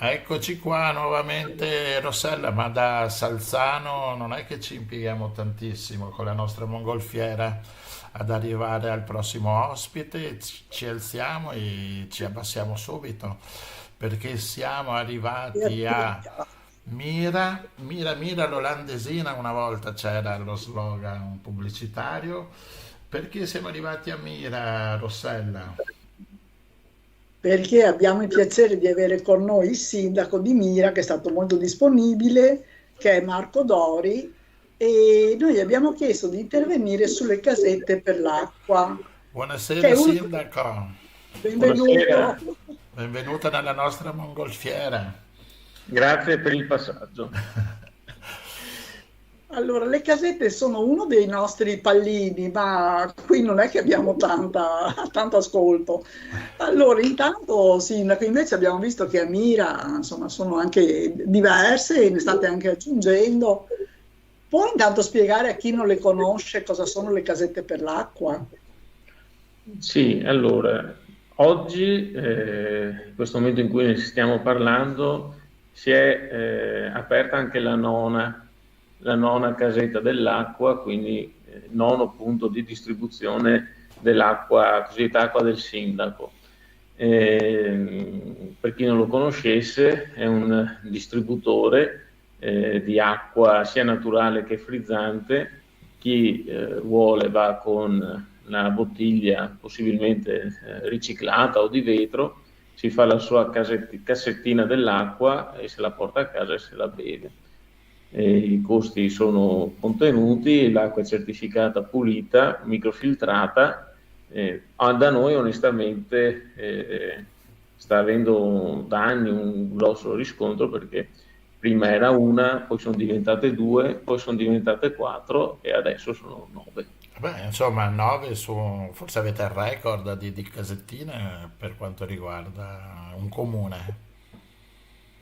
Eccoci qua nuovamente, Rossella, ma da Salzano non è che ci impieghiamo tantissimo con la nostra mongolfiera ad arrivare al prossimo ospite, ci alziamo e ci abbassiamo subito perché siamo arrivati a Mira, Mira, Mira l'olandesina, una volta c'era lo slogan pubblicitario. Perché siamo arrivati a Mira, Rossella? Perché abbiamo il piacere di avere con noi il sindaco di Mira, che è stato molto disponibile, che è Marco Dori, e noi gli abbiamo chiesto di intervenire sulle casette per l'acqua. Buonasera sindaco. Benvenuto. Buonasera. Benvenuta nella nostra mongolfiera. Grazie per il passaggio. Allora, le casette sono uno dei nostri pallini, ma qui non è che abbiamo tanto ascolto. Allora, intanto, sindaco, invece abbiamo visto che a Mira, insomma, sono anche diverse e ne state anche aggiungendo. Puoi intanto spiegare a chi non le conosce cosa sono le casette per l'acqua? Sì, allora, oggi, in questo momento in cui ne stiamo parlando, si è aperta anche la nona casetta dell'acqua, quindi nono punto di distribuzione dell'acqua, cosiddetta acqua del sindaco. Per chi non lo conoscesse, è un distributore di acqua sia naturale che frizzante. Chi vuole va con la bottiglia possibilmente riciclata o di vetro, si fa la sua cassettina dell'acqua e se la porta a casa e se la beve. I costi sono contenuti, l'acqua è certificata pulita, microfiltrata. Da noi onestamente sta avendo da anni un grosso riscontro, perché prima era una, poi sono diventate 2, poi sono diventate 4 e adesso sono 9. Beh, insomma, 9 forse avete il record di casettine per quanto riguarda un comune.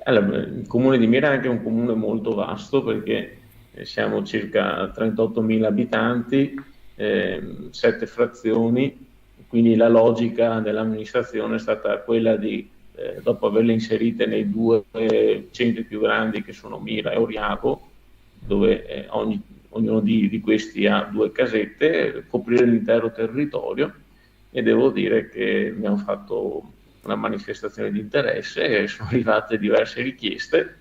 Allora, il comune di Mira è anche un comune molto vasto, perché siamo circa 38.000 abitanti, 7 frazioni, quindi la logica dell'amministrazione è stata quella di, dopo averle inserite nei 2 centri più grandi che sono Mira e Oriago, dove ognuno di questi ha 2 casette, coprire l'intero territorio, e devo dire che abbiamo fatto una manifestazione di interesse e sono arrivate diverse richieste,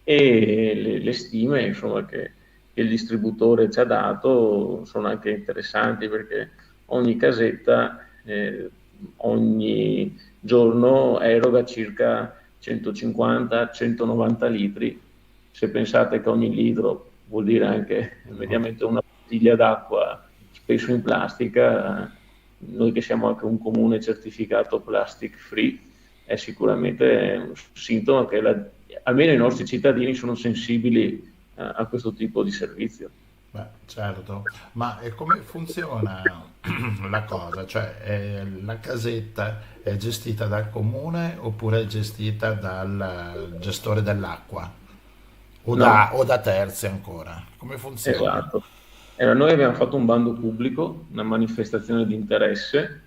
e le stime, insomma, che il distributore ci ha dato sono anche interessanti, perché ogni casetta ogni giorno eroga circa 150-190 litri. Se pensate che ogni litro vuol dire anche mediamente una bottiglia d'acqua, spesso in plastica, noi che siamo anche un comune certificato plastic free, è sicuramente un sintomo che almeno i nostri cittadini sono sensibili a questo tipo di servizio. Beh, certo, ma come funziona la cosa? Cioè, la casetta è gestita dal comune oppure è gestita dal gestore dell'acqua? O da terzi ancora? Come funziona? Esatto. Noi abbiamo fatto un bando pubblico, una manifestazione di interesse,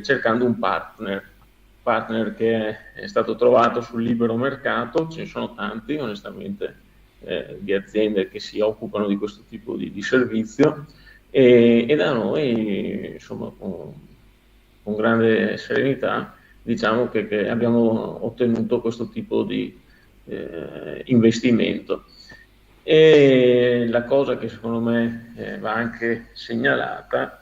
cercando un partner che è stato trovato sul libero mercato. Ce ne sono tanti, onestamente, di aziende che si occupano di questo tipo di servizio, e da noi, insomma, con grande serenità, diciamo che abbiamo ottenuto questo tipo di investimento. E la cosa che secondo me va anche segnalata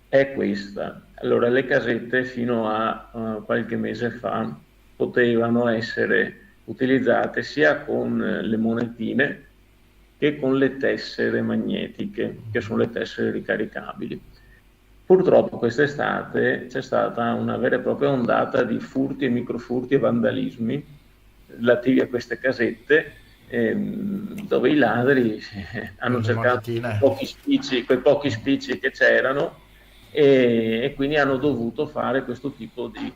è questa. Allora, le casette fino a qualche mese fa potevano essere utilizzate sia con le monetine che con le tessere magnetiche, che sono le tessere ricaricabili. Purtroppo quest'estate c'è stata una vera e propria ondata di furti e microfurti e vandalismi relativi a queste casette, dove i ladri hanno cercato quei pochi spicci che c'erano, e quindi hanno dovuto fare questo tipo di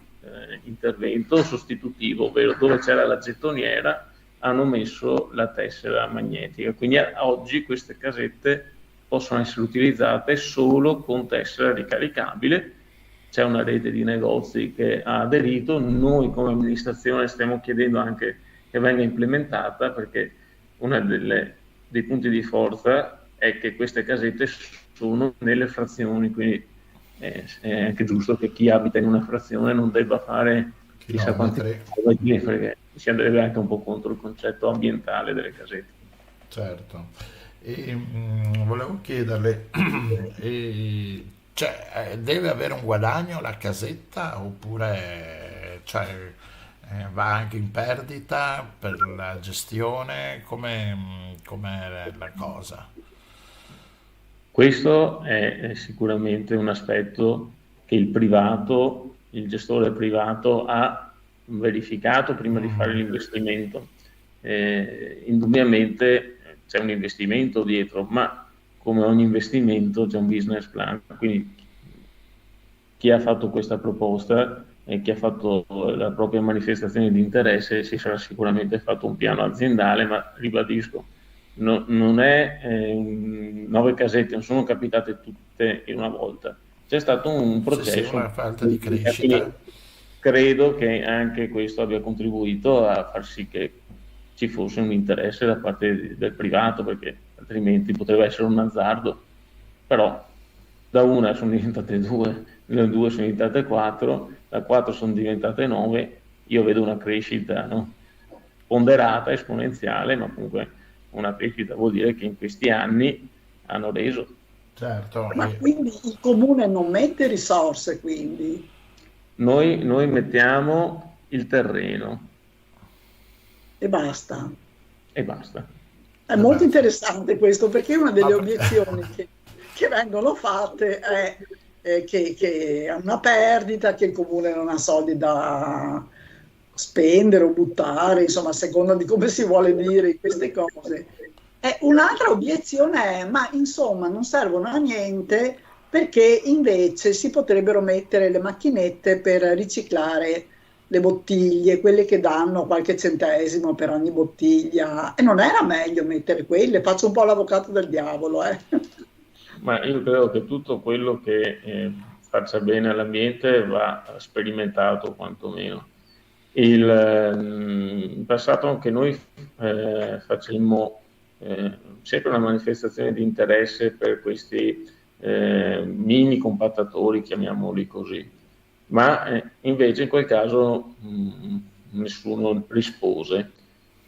intervento sostitutivo, ovvero dove c'era la gettoniera hanno messo la tessera magnetica. Quindi oggi queste casette possono essere utilizzate solo con tessera ricaricabile. C'è una rete di negozi che ha aderito, noi come amministrazione stiamo chiedendo anche che venga implementata, perché uno dei punti di forza è che queste casette sono nelle frazioni, quindi è anche giusto che chi abita in una frazione non debba fare chissà quanti chilometri, perché si andrebbe anche un po' contro il concetto ambientale delle casette. Certo. Volevo chiederle, deve avere un guadagno la casetta, oppure va anche in perdita per la gestione? Com'è la cosa? Questo è sicuramente un aspetto che il gestore privato ha verificato prima di fare l'investimento. Indubbiamente c'è un investimento dietro, ma come ogni investimento c'è un business plan. Quindi chi ha fatto questa proposta e chi ha fatto la propria manifestazione di interesse si sarà sicuramente fatto un piano aziendale, ma ribadisco, non è 9 casette, non sono capitate tutte in una volta. C'è stato un processo, una falta di crescita. Credo che anche questo abbia contribuito a far sì che ci fosse un interesse da parte del privato, perché altrimenti poteva essere un azzardo. Però da una sono diventate 2, le 2 sono diventate 4, da 4 sono diventate 9. Io vedo una crescita, no? Ponderata, esponenziale, ma comunque una crescita vuol dire che in questi anni hanno reso. Certo. Ma quindi il comune non mette risorse, quindi? Noi mettiamo il terreno. E basta. E basta. È molto interessante questo, perché una delle obiezioni che vengono fatte è che è una perdita, che il comune non ha soldi da spendere o buttare, insomma, a seconda di come si vuole dire queste cose. Un'altra obiezione è, ma insomma non servono a niente, perché invece si potrebbero mettere le macchinette per riciclare le bottiglie, quelle che danno qualche centesimo per ogni bottiglia, e non era meglio mettere quelle? Faccio un po' l'avvocato del diavolo, Ma io credo che tutto quello che faccia bene all'ambiente va sperimentato quantomeno. In passato anche noi facemmo sempre una manifestazione di interesse per questi mini compattatori, chiamiamoli così, ma invece in quel caso nessuno rispose.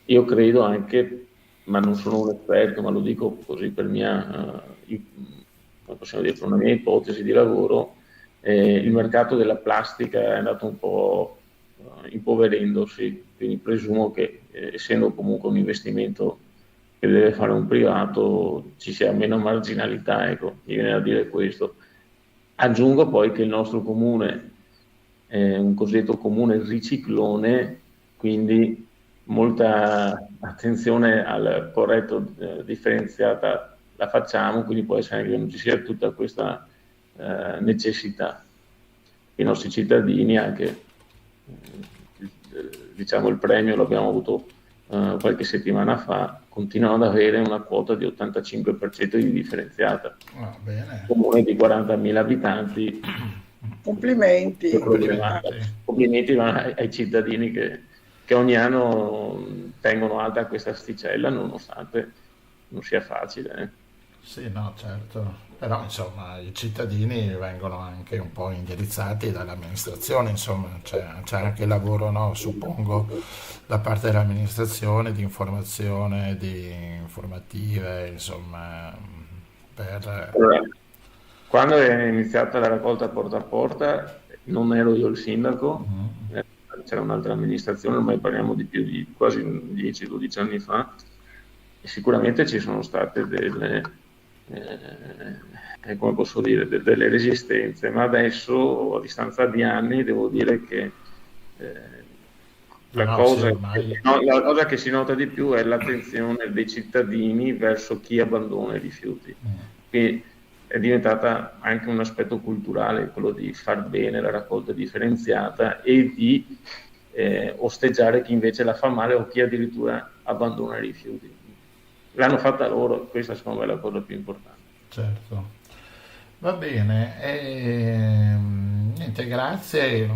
Io credo anche, ma non sono un esperto, ma lo dico così per mia, come possiamo dire, per una mia ipotesi di lavoro, il mercato della plastica è andato un po' impoverendosi, quindi presumo che essendo comunque un investimento che deve fare un privato ci sia meno marginalità, ecco, mi viene a dire questo. Aggiungo poi che il nostro comune è un cosiddetto comune riciclone, quindi molta attenzione al corretto differenziata la facciamo, quindi può essere che non ci sia tutta questa necessità. I nostri cittadini anche, diciamo il premio l'abbiamo avuto qualche settimana fa, continuano ad avere una quota di 85% di differenziata. Bene. Comune di 40.000 abitanti. Complimenti. Complimenti ai cittadini che ogni anno tengono alta questa asticella, nonostante non sia facile. Sì, no, certo. Però insomma i cittadini vengono anche un po' indirizzati dall'amministrazione, insomma c'è anche il lavoro, no, suppongo, da parte dell'amministrazione di informazione, di informative, insomma, per... Allora, quando è iniziata la raccolta porta a porta, non ero io il sindaco, c'era un'altra amministrazione, ormai parliamo di più di quasi 10-12 anni fa, e sicuramente ci sono state delle... come posso dire, delle resistenze, ma adesso a distanza di anni devo dire che la cosa che si nota di più è l'attenzione dei cittadini verso chi abbandona i rifiuti. Quindi è diventata anche un aspetto culturale quello di far bene la raccolta differenziata e di osteggiare chi invece la fa male o chi addirittura abbandona i rifiuti. L'hanno fatta loro, questa secondo me è la cosa più importante. Certo, va bene, niente, grazie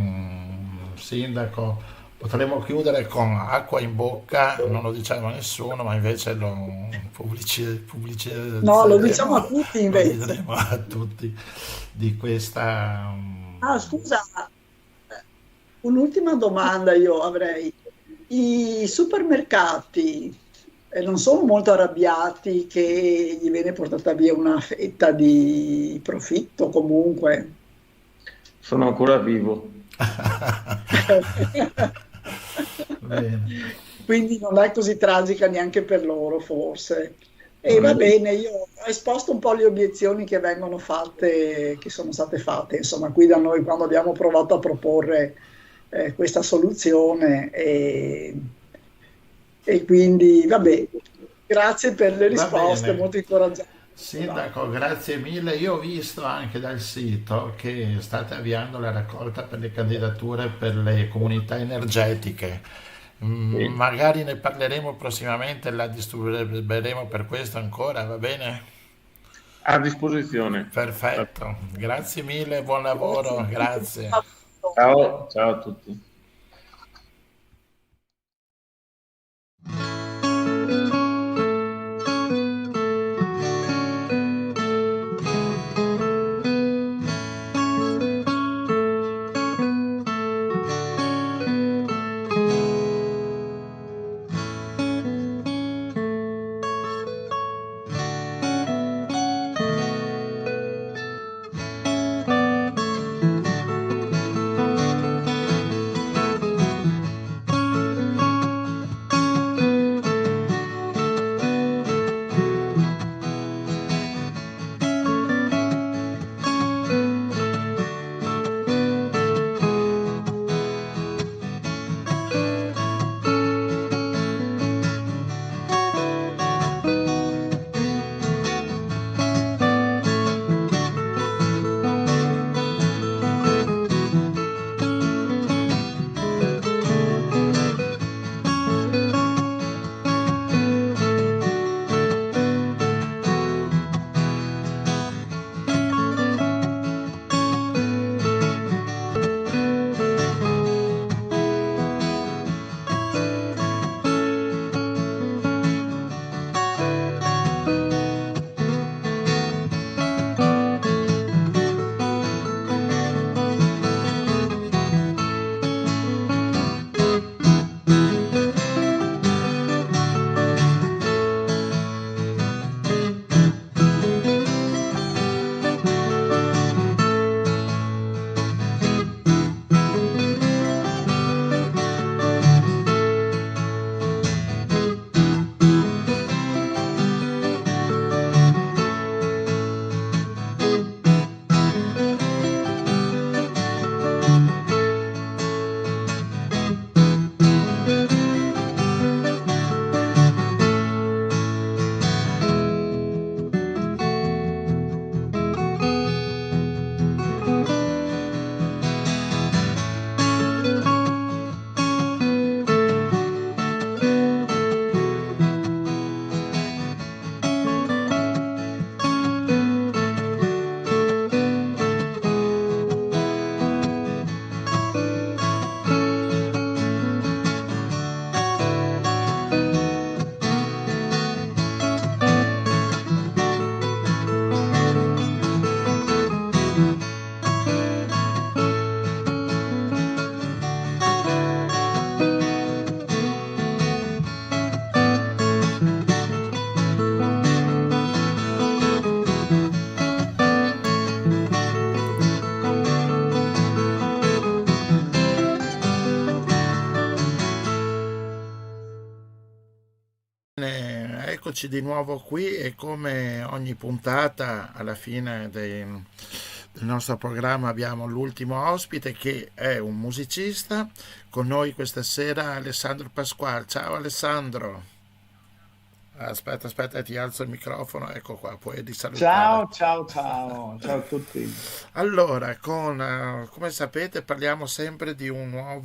Sindaco, potremmo chiudere con acqua in bocca, non lo diciamo a nessuno, ma invece lo pubblicizzeremo. No, lo diciamo a tutti invece. Lo diremo a tutti di questa... Scusa, un'ultima domanda io avrei. I supermercati non sono molto arrabbiati che gli viene portata via una fetta di profitto comunque? Sono ancora vivo. Bene. Quindi non è così tragica neanche per loro forse. E va bene, io ho esposto un po' le obiezioni che vengono fatte, che sono state fatte, insomma, qui da noi quando abbiamo provato a proporre questa soluzione e quindi vabbè, grazie per le risposte, molto incoraggianti. Sindaco, grazie mille. Io ho visto anche dal sito che state avviando la raccolta per le candidature per le comunità energetiche. Magari ne parleremo prossimamente, la distribuiremo per questo ancora, va bene? A disposizione. Perfetto, grazie mille, buon lavoro, grazie. Ciao a tutti. eccoci di nuovo qui e come ogni puntata alla fine del nostro programma abbiamo l'ultimo ospite che è un musicista. Con noi questa sera Alessandro Pasquale. Ciao Alessandro. Aspetta, ti alzo il microfono, ecco qua, puoi risalutare. Ciao a tutti. Allora, come sapete, parliamo sempre di uno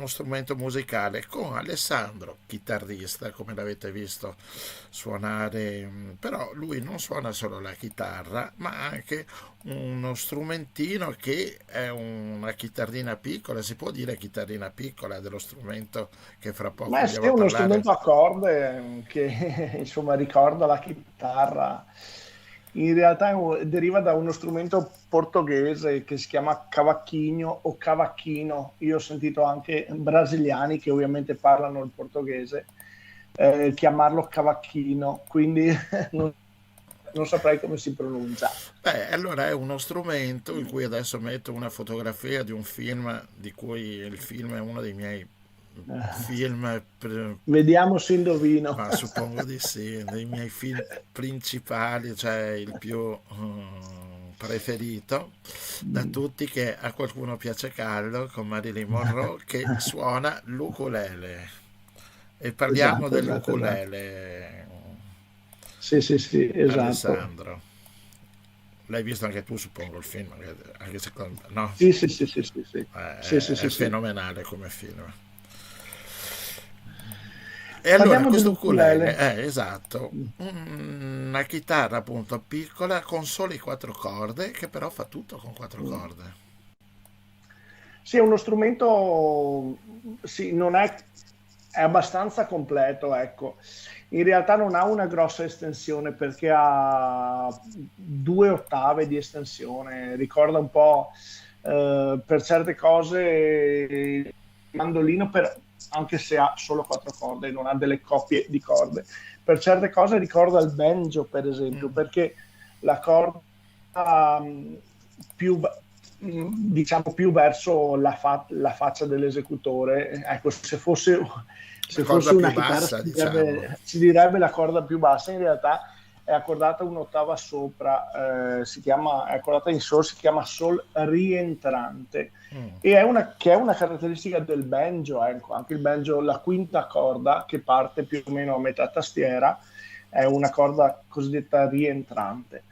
strumento musicale con Alessandro, chitarrista, come l'avete visto suonare, però lui non suona solo la chitarra, ma anche uno strumentino che è una chitarrina piccola, si può dire chitarrina piccola dello strumento che fra poco Ma andiamo è a uno parlare. strumento a corde che insomma ricorda la chitarra. In realtà deriva da uno strumento portoghese che si chiama cavaquinho o cavacchino. Io ho sentito anche brasiliani che ovviamente parlano il portoghese chiamarlo cavacchino, quindi non saprei come si pronuncia. Allora è uno strumento in cui adesso metto una fotografia di un film di cui il film è uno dei miei film Vediamo se indovino. ma suppongo di sì, dei miei film principali, cioè il più preferito da tutti, che a qualcuno piace caldo, con Marilyn Monroe che suona l'ukulele e parliamo Esatto. dell'ukulele. Sì, esatto. Alessandro, l'hai visto anche tu, suppongo, il film, anche secondo no? Sì. È fenomenale come film. E allora Parliamo questo dell'ukulele. ukulele, esatto, una chitarra appunto piccola con soli 4 corde, che però fa tutto con 4 corde. Sì, è uno strumento, sì, non è abbastanza completo, ecco. In realtà non ha una grossa estensione perché ha 2 ottave di estensione, ricorda un po' per certe cose il mandolino, anche se ha solo 4 corde, non ha delle coppie di corde. Per certe cose ricorda il banjo, per esempio, perché la corda più verso la faccia dell'esecutore, ecco, se fosse una chitarra bassa, si direbbe la corda più bassa. In realtà è accordata un'ottava sopra, è accordata in sol, si chiama sol rientrante, e è una caratteristica del banjo, ecco. Anche il banjo, la quinta corda che parte più o meno a metà tastiera è una corda cosiddetta rientrante,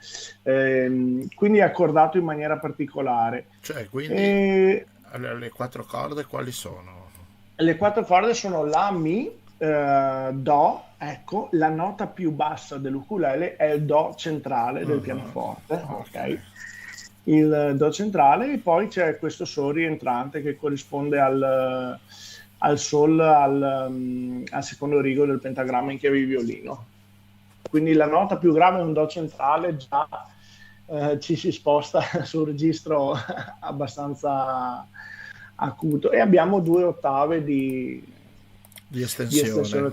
quindi è accordato in maniera particolare. Cioè, quindi le 4 corde quali sono? Le 4 corde sono la, mi, do, ecco, la nota più bassa dell'ukulele è il do centrale del pianoforte, ok? Il do centrale, e poi c'è questo sol rientrante che corrisponde al sol, al secondo rigo del pentagramma in chiave di violino. Quindi la nota più grave è un do centrale, già ci si sposta su un registro abbastanza acuto, e abbiamo 2 ottave di estensione.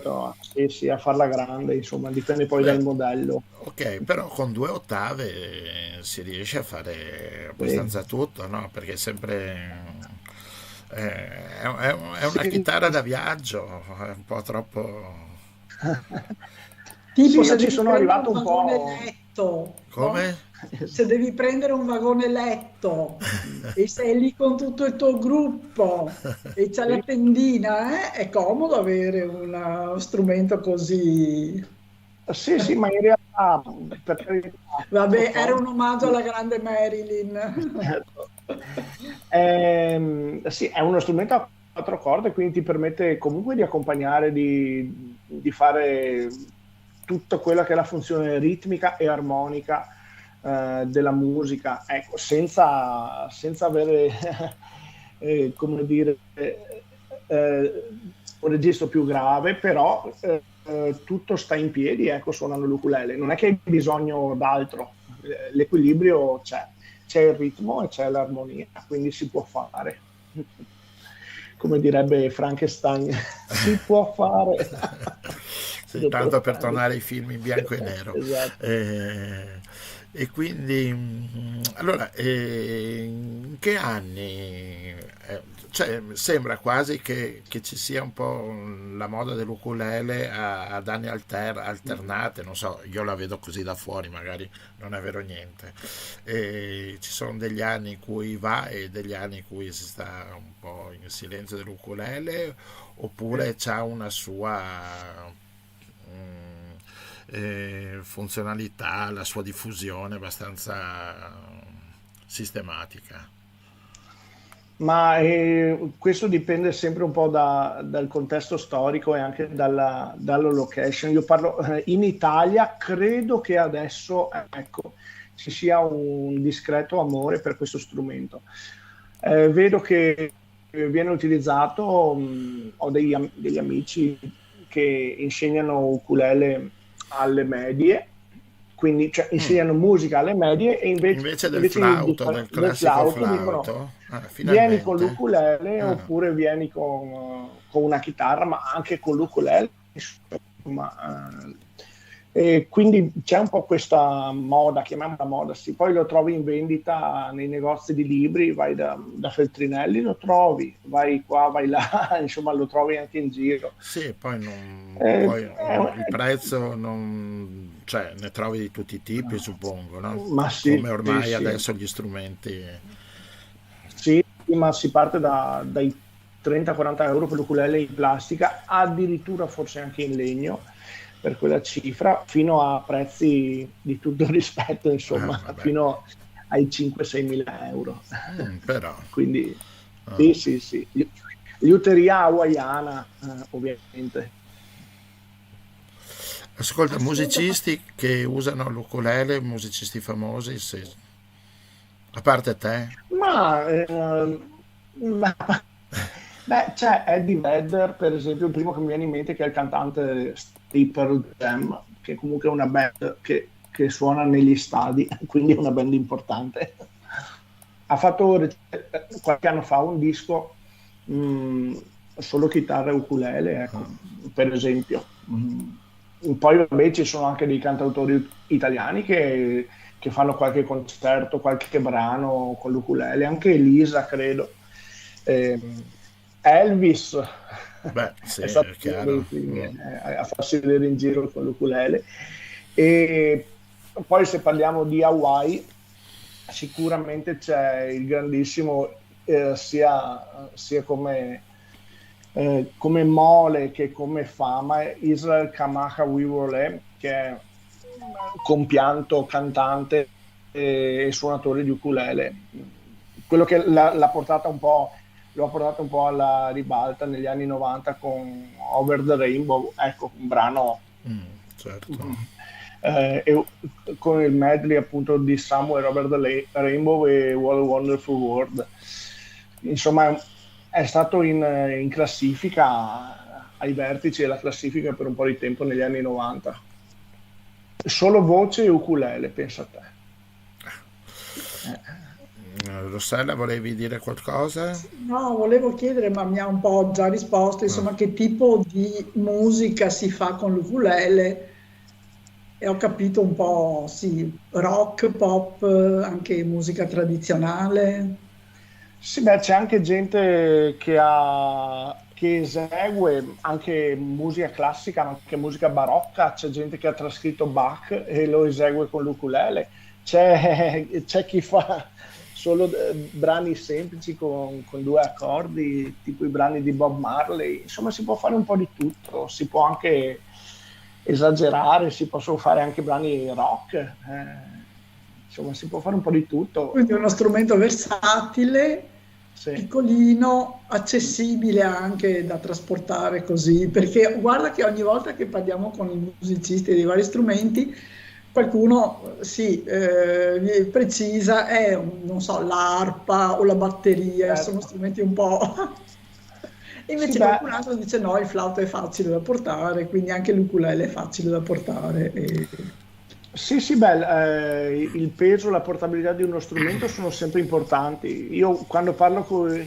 Sì, a farla grande, insomma, dipende poi dal modello. Ok, però con 2 ottave si riesce a fare abbastanza tutto, no? Perché è sempre è una chitarra da viaggio, è un po' troppo. Tipo se ci sono arrivato un po'. Letto, come? No? Se devi prendere un vagone letto e sei lì con tutto il tuo gruppo e c'è la tendina, è comodo avere uno strumento così. Sì, ma in realtà vabbè, era un omaggio alla grande Marilyn. Sì, è uno strumento a 4 corde, quindi ti permette comunque di accompagnare, di fare tutta quella che è la funzione ritmica e armonica della musica, ecco, senza avere come dire un registro più grave, però tutto sta in piedi, ecco, suonando l'ukulele. Non è che hai bisogno d'altro, l'equilibrio c'è il ritmo e c'è l'armonia, quindi si può fare. Come direbbe Frankenstein, si può fare. Sì, tanto per tornare ai film in bianco e nero. Esatto. E quindi, allora, in che anni? Cioè, sembra quasi che ci sia un po' la moda dell'ukulele ad anni alternate, non so, io la vedo così da fuori, magari non è vero niente. E ci sono degli anni in cui va e degli anni in cui si sta un po' in silenzio dell'ukulele, oppure c'ha una sua funzionalità, la sua diffusione abbastanza sistematica. Ma questo dipende sempre un po' dal contesto storico e anche dalla location. Io parlo in Italia, credo che adesso, ecco, ci sia un discreto amore per questo strumento. Vedo che viene utilizzato, ho degli amici che insegnano ukulele alle medie, quindi cioè, insegnano musica alle medie, e invece del flauto, del classico flauto, vieni con l'ukulele oppure vieni con una chitarra, ma anche con l'ukulele, insomma, e quindi c'è un po' questa moda, chiamiamola moda, sì. Poi lo trovi in vendita nei negozi di libri, vai da Feltrinelli, lo trovi, vai qua, vai là, insomma lo trovi anche in giro. Sì, poi il prezzo non, cioè, ne trovi di tutti i tipi, suppongo, no? Ma sì, come ormai sì. Adesso gli strumenti. Sì, ma si parte dai 30-40 euro per l'ukulele in plastica, addirittura forse anche in legno, per quella cifra, fino a prezzi di tutto rispetto, insomma, fino ai 5-6 mila euro. Però. Quindi, sì. Liuteria hawaiana, ovviamente. Ascolta, musicisti che usano l'ukulele, musicisti famosi, a parte te? Beh, c'è Eddie Vedder, per esempio, il primo che mi viene in mente, che è il cantante di Pearl Jam, che comunque è una band che suona negli stadi, quindi è una band importante. Ha fatto qualche anno fa un disco solo chitarra e ukulele, ecco, per esempio. Poi vabbè, ci sono anche dei cantautori italiani che fanno qualche concerto, qualche brano con l'ukulele, anche Elisa, credo. Elvis, sì, è stato chiaro. A farsi vedere in giro con l'ukulele. E poi, se parliamo di Hawaii, sicuramente c'è il grandissimo sia come mole che come fama Israel Kamaha Wiwole, che è compianto, cantante e suonatore di ukulele. Quello che l'ha portata un po' alla ribalta negli anni 90 con Over the Rainbow, ecco, un brano certo. E con il medley appunto di Somewhere Over the Rainbow e What a Wonderful World. Insomma, è stato in classifica, ai vertici della classifica per un po' di tempo negli anni 90. Solo voce e ukulele, pensa a te. Rossella, volevi dire qualcosa? No, volevo chiedere, ma mi ha un po' già risposto, insomma, che tipo di musica si fa con l'ukulele, e ho capito un po', sì, rock, pop, anche musica tradizionale. Sì, beh, c'è anche gente che esegue anche musica classica, anche musica barocca, c'è gente che ha trascritto Bach e lo esegue con l'ukulele, c'è chi fa solo brani semplici con 2 accordi, tipo i brani di Bob Marley. Insomma, si può fare un po' di tutto, si può anche esagerare, si possono fare anche brani rock, insomma si può fare un po' di tutto. Quindi è uno strumento versatile, sì, piccolino, accessibile anche da trasportare così, perché guarda che ogni volta che parliamo con i musicisti dei vari strumenti, qualcuno precisa, non so, l'arpa o la batteria, sono strumenti un po'... Invece sì, qualcun altro dice no, il flauto è facile da portare, quindi anche l'ukulele è facile da portare. Sì, il peso, la portabilità di uno strumento sono sempre importanti. Io quando parlo con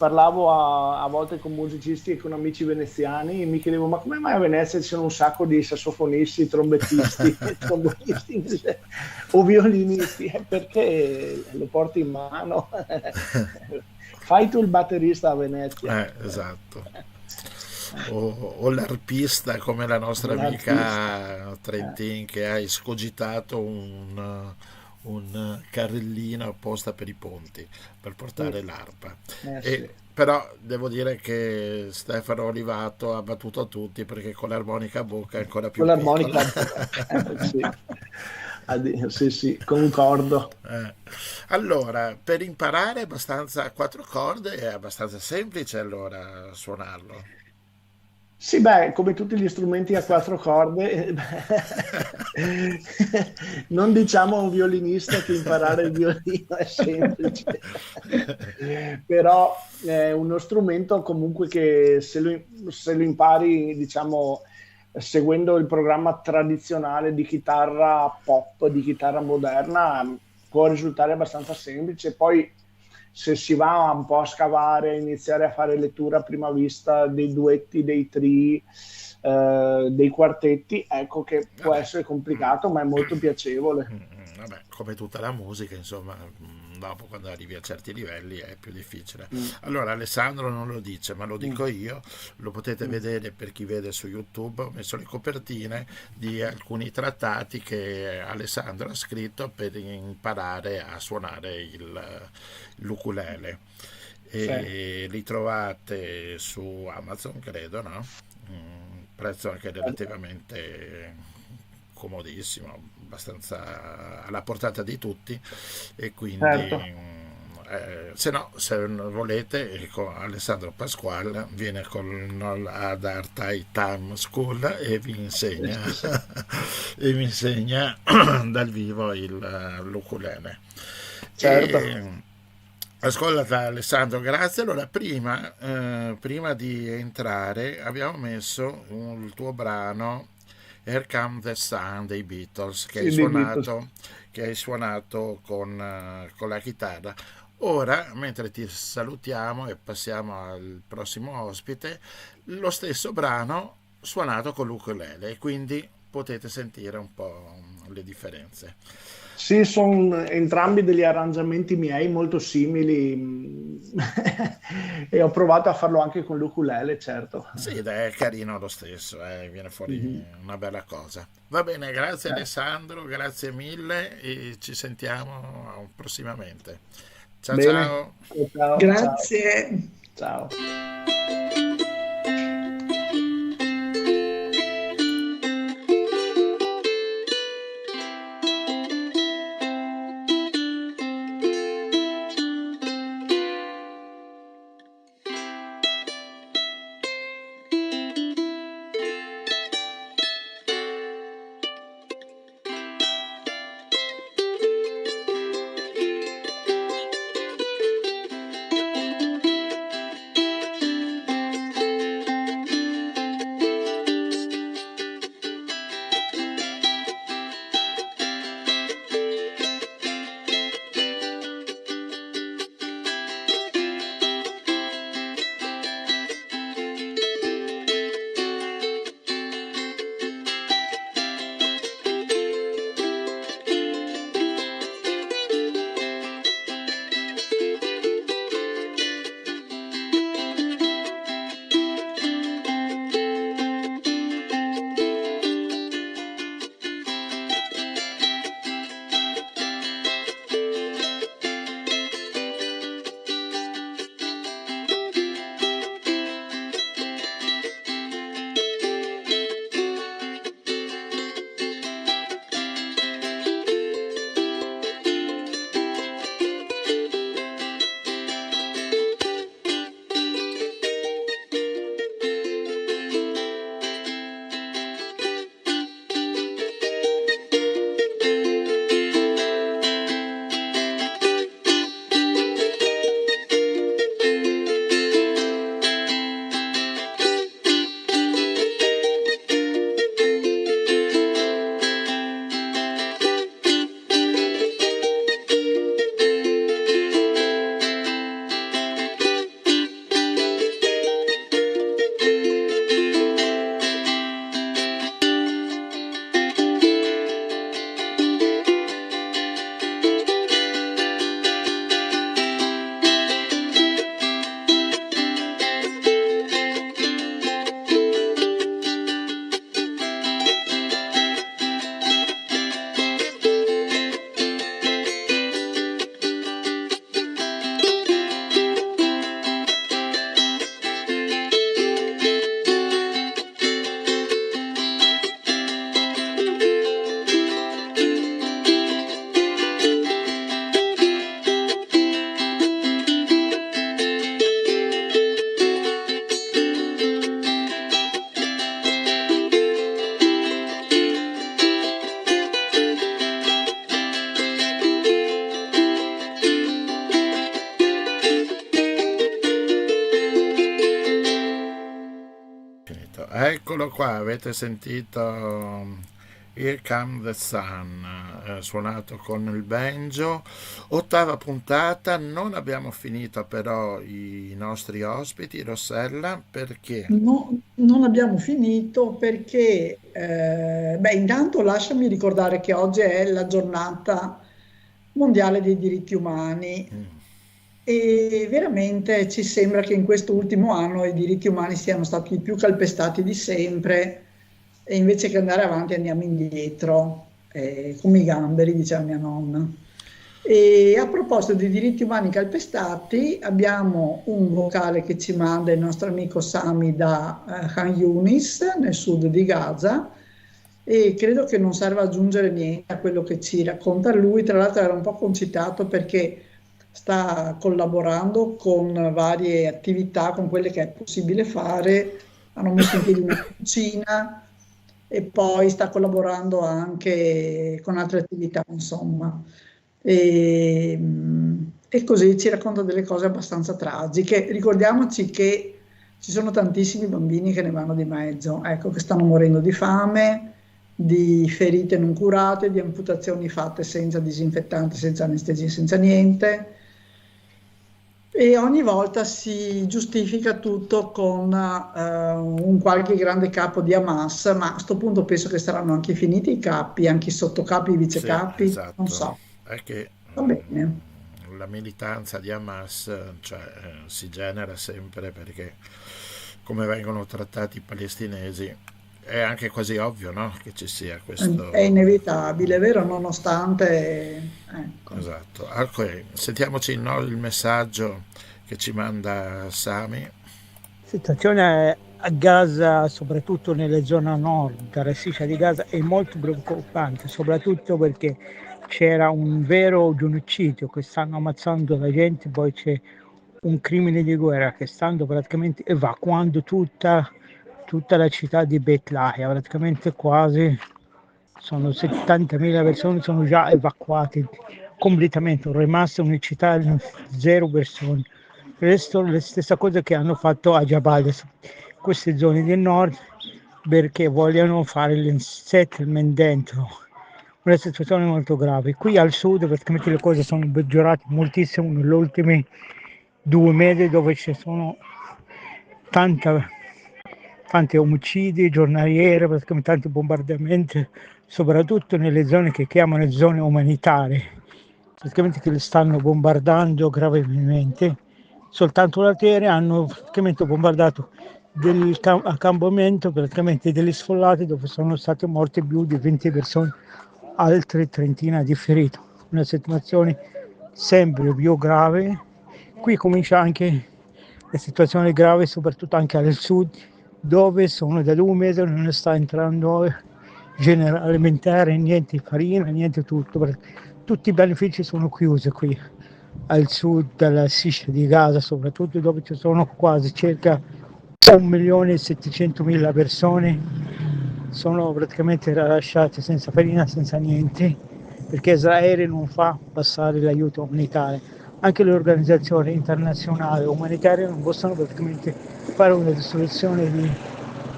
parlavo a volte con musicisti e con amici veneziani e mi chiedevo ma come mai a Venezia ci sono un sacco di sassofonisti, trombettisti, trombonisti o violinisti? Perché lo porti in mano? Fai tu il batterista a Venezia. Esatto. O l'arpista come la nostra amica Trentin che ha escogitato un carrellino apposta per i ponti per portare l'arpa. Però devo dire che Stefano Olivato ha battuto tutti perché con l'armonica a bocca è ancora più piccola. Sì, concordo. Allora, per imparare abbastanza a 4 corde è abbastanza semplice allora suonarlo. Sì, beh, come tutti gli strumenti a 4 corde, non diciamo a un violinista che imparare il violino è semplice, però è uno strumento comunque che se lo impari, diciamo, seguendo il programma tradizionale di chitarra pop, di chitarra moderna, può risultare abbastanza semplice. Poi se si va un po' a scavare, iniziare a fare lettura a prima vista dei duetti, dei trii, dei quartetti, ecco che può essere complicato, ma è molto piacevole. Vabbè, come tutta la musica, insomma, dopo quando arrivi a certi livelli è più difficile. Allora, Alessandro non lo dice, ma lo dico io, lo potete vedere per chi vede su YouTube, ho messo le copertine di alcuni trattati che Alessandro ha scritto per imparare a suonare l'ukulele. E li trovate su Amazon, credo, no? Prezzo anche relativamente comodissimo, abbastanza alla portata di tutti, e quindi se volete, ecco, Alessandro Pasquale viene ad Art Time School e vi insegna dal vivo l'ukulele. Certo. Ascolta Alessandro, grazie. Allora, prima di entrare abbiamo messo il tuo brano Here Comes the Sun dei Beatles che hai suonato con la chitarra. Ora, mentre ti salutiamo e passiamo al prossimo ospite, lo stesso brano suonato con l'ukulele, quindi potete sentire un po' le differenze. Sì, sono entrambi degli arrangiamenti miei molto simili e ho provato a farlo anche con l'ukulele, certo. Sì, è carino lo stesso, viene fuori una bella cosa. Va bene, grazie Alessandro, grazie mille e ci sentiamo prossimamente. Ciao. Bene. Ciao. Grazie. Ciao. finito. Eccolo qua, avete sentito Here Come the Sun, suonato con il banjo. Ottava puntata, non abbiamo finito però i nostri ospiti, Rossella, perché? No, non abbiamo finito perché, intanto lasciami ricordare che oggi è la giornata mondiale dei diritti umani e veramente ci sembra che in questo ultimo anno i diritti umani siano stati i più calpestati di sempre e invece che andare avanti andiamo indietro, come i gamberi, diceva mia nonna. E a proposito di diritti umani calpestati, abbiamo un vocale che ci manda il nostro amico Sami da Khan Yunis, nel sud di Gaza, e credo che non serva aggiungere niente a quello che ci racconta lui. Tra l'altro era un po' concitato perché sta collaborando con varie attività, con quelle che è possibile fare, hanno messo in piedi una cucina e poi sta collaborando anche con altre attività, insomma. E così ci racconta delle cose abbastanza tragiche. Ricordiamoci che ci sono tantissimi bambini che ne vanno di mezzo, ecco, che stanno morendo di fame, di ferite non curate, di amputazioni fatte senza disinfettante, senza anestesia, senza niente. E ogni volta si giustifica tutto con un qualche grande capo di Hamas, ma a questo punto penso che saranno anche finiti i capi, anche i sottocapi, i vicecapi, Sì, esatto. non so. È che Va bene. la militanza di Hamas, si genera sempre perché come vengono trattati i palestinesi è anche quasi ovvio, no? Che ci sia questo. È inevitabile, vero? Nonostante, ecco. Esatto. Ok, sentiamoci il messaggio che ci manda Sami. La situazione a Gaza, soprattutto nelle zone nord della striscia di Gaza, è molto preoccupante, soprattutto perché c'era un vero genocidio che stanno ammazzando la gente, poi c'è un crimine di guerra che stanno praticamente evacuando tutta la città di Beit Lahia, praticamente quasi sono 70.000 persone sono già evacuate completamente, è rimasta una città di 0 persone. Il resto la stessa cosa che hanno fatto a Jabalia, queste zone del nord, perché vogliono fare l'settlement dentro. Una situazione molto grave. Qui al sud praticamente le cose sono peggiorate moltissimo negli ultimi 2 mesi, dove ci sono tanti omicidi giornalieri, praticamente tanti bombardamenti, soprattutto nelle zone che chiamano zone umanitarie, praticamente che le stanno bombardando gravemente. Soltanto la terra hanno praticamente bombardato del accampamento, praticamente degli sfollati dove sono state morte più di 20 persone, altre 30 di feriti. Una situazione sempre più grave. Qui comincia anche la situazione grave, soprattutto anche al sud, dove sono da 2 mesi non sta entrando genere alimentare, niente farina, niente tutto. Tutti i benefici sono chiusi qui al sud della striscia di Gaza, soprattutto dove ci sono quasi circa 1.700.000 persone, sono praticamente lasciate senza farina, senza niente, perché Israele non fa passare l'aiuto umanitario. Anche le organizzazioni internazionali umanitarie non possono praticamente fare una distribuzione di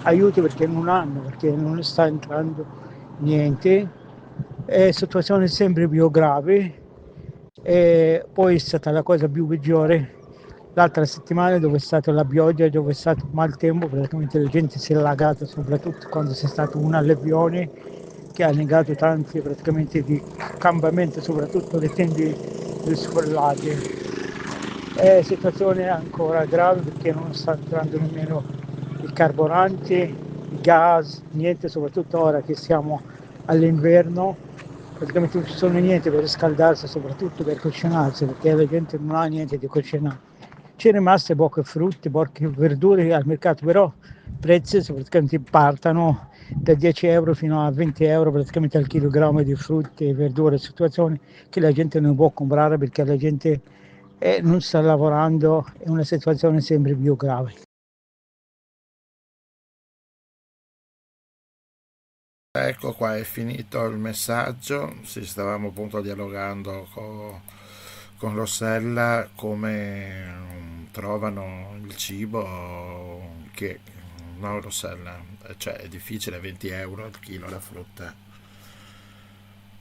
aiuti perché non sta entrando niente. È situazione sempre più grave. E poi è stata la cosa più peggiore l'altra settimana, dove è stata la pioggia, dove è stato maltempo, praticamente la gente si è allagata, soprattutto quando c'è stato un alluvione che ha negato tanti praticamente di campamenti, soprattutto le tende sfollate. È situazione ancora grave perché non sta entrando nemmeno il carburante, il gas, niente, soprattutto ora che siamo all'inverno. Praticamente non ci sono niente per riscaldarsi, soprattutto per cucinarsi, perché la gente non ha niente di cucinare. C'è rimaste poche frutte, poche verdure al mercato, però prezzi praticamente partono da 10 euro fino a 20 euro praticamente al chilogrammo di frutte e verdure, situazione che la gente non può comprare perché la gente non sta lavorando, è una situazione sempre più grave. Ecco qua, è finito il messaggio. Stavamo appunto dialogando con Rossella come trovano il cibo che no, Rossella, cioè è difficile, 20 euro il chilo la frutta.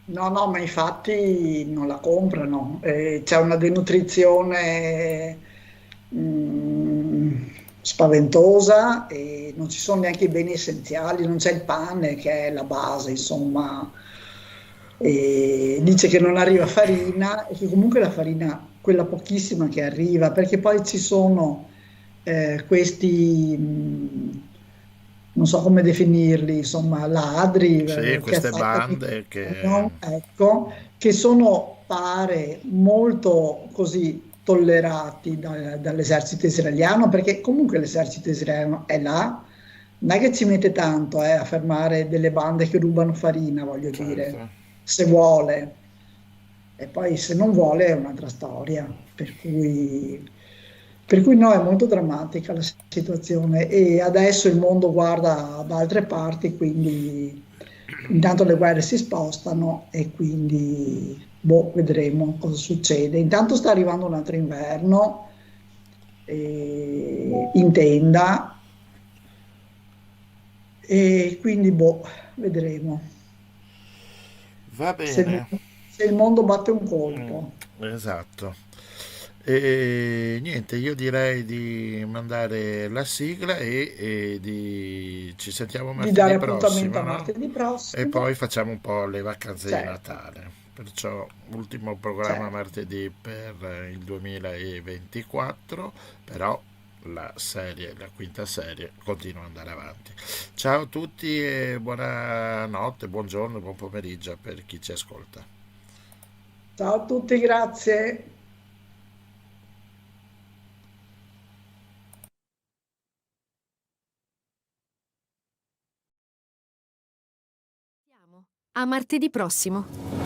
No, no, ma infatti non la comprano. C'è una denutrizione mm, spaventosa e non ci sono neanche i beni essenziali, non c'è il pane che è la base, insomma. E dice che non arriva farina e che comunque la farina, quella pochissima che arriva, perché poi ci sono questi, non so come definirli, insomma, ladri Sì, che queste attaccano il bande che... camion, ecco, che sono, pare, molto così tollerati dall'esercito israeliano, perché comunque l'esercito israeliano è là, non è che ci mette tanto a fermare delle bande che rubano farina, voglio dire, Certo. se vuole. E poi se non vuole è un'altra storia, per cui no, è molto drammatica la situazione e adesso il mondo guarda da altre parti, quindi intanto le guerre si spostano e quindi boh, vedremo cosa succede. Intanto sta arrivando un altro inverno in tenda e quindi boh, vedremo Va se bene. se il mondo batte un Mm, colpo. esatto. E niente, io direi di mandare la sigla ci sentiamo Di dare martedì appuntamento prossimo, a no? martedì E poi prossimo, facciamo un po' le vacanze di certo, Natale. Perciò ultimo programma certo. martedì per il 2024, però la quinta serie continua ad andare avanti. Ciao a tutti e buonanotte, buongiorno, buon pomeriggio per chi ci ascolta. Ciao a tutti, grazie. A martedì prossimo.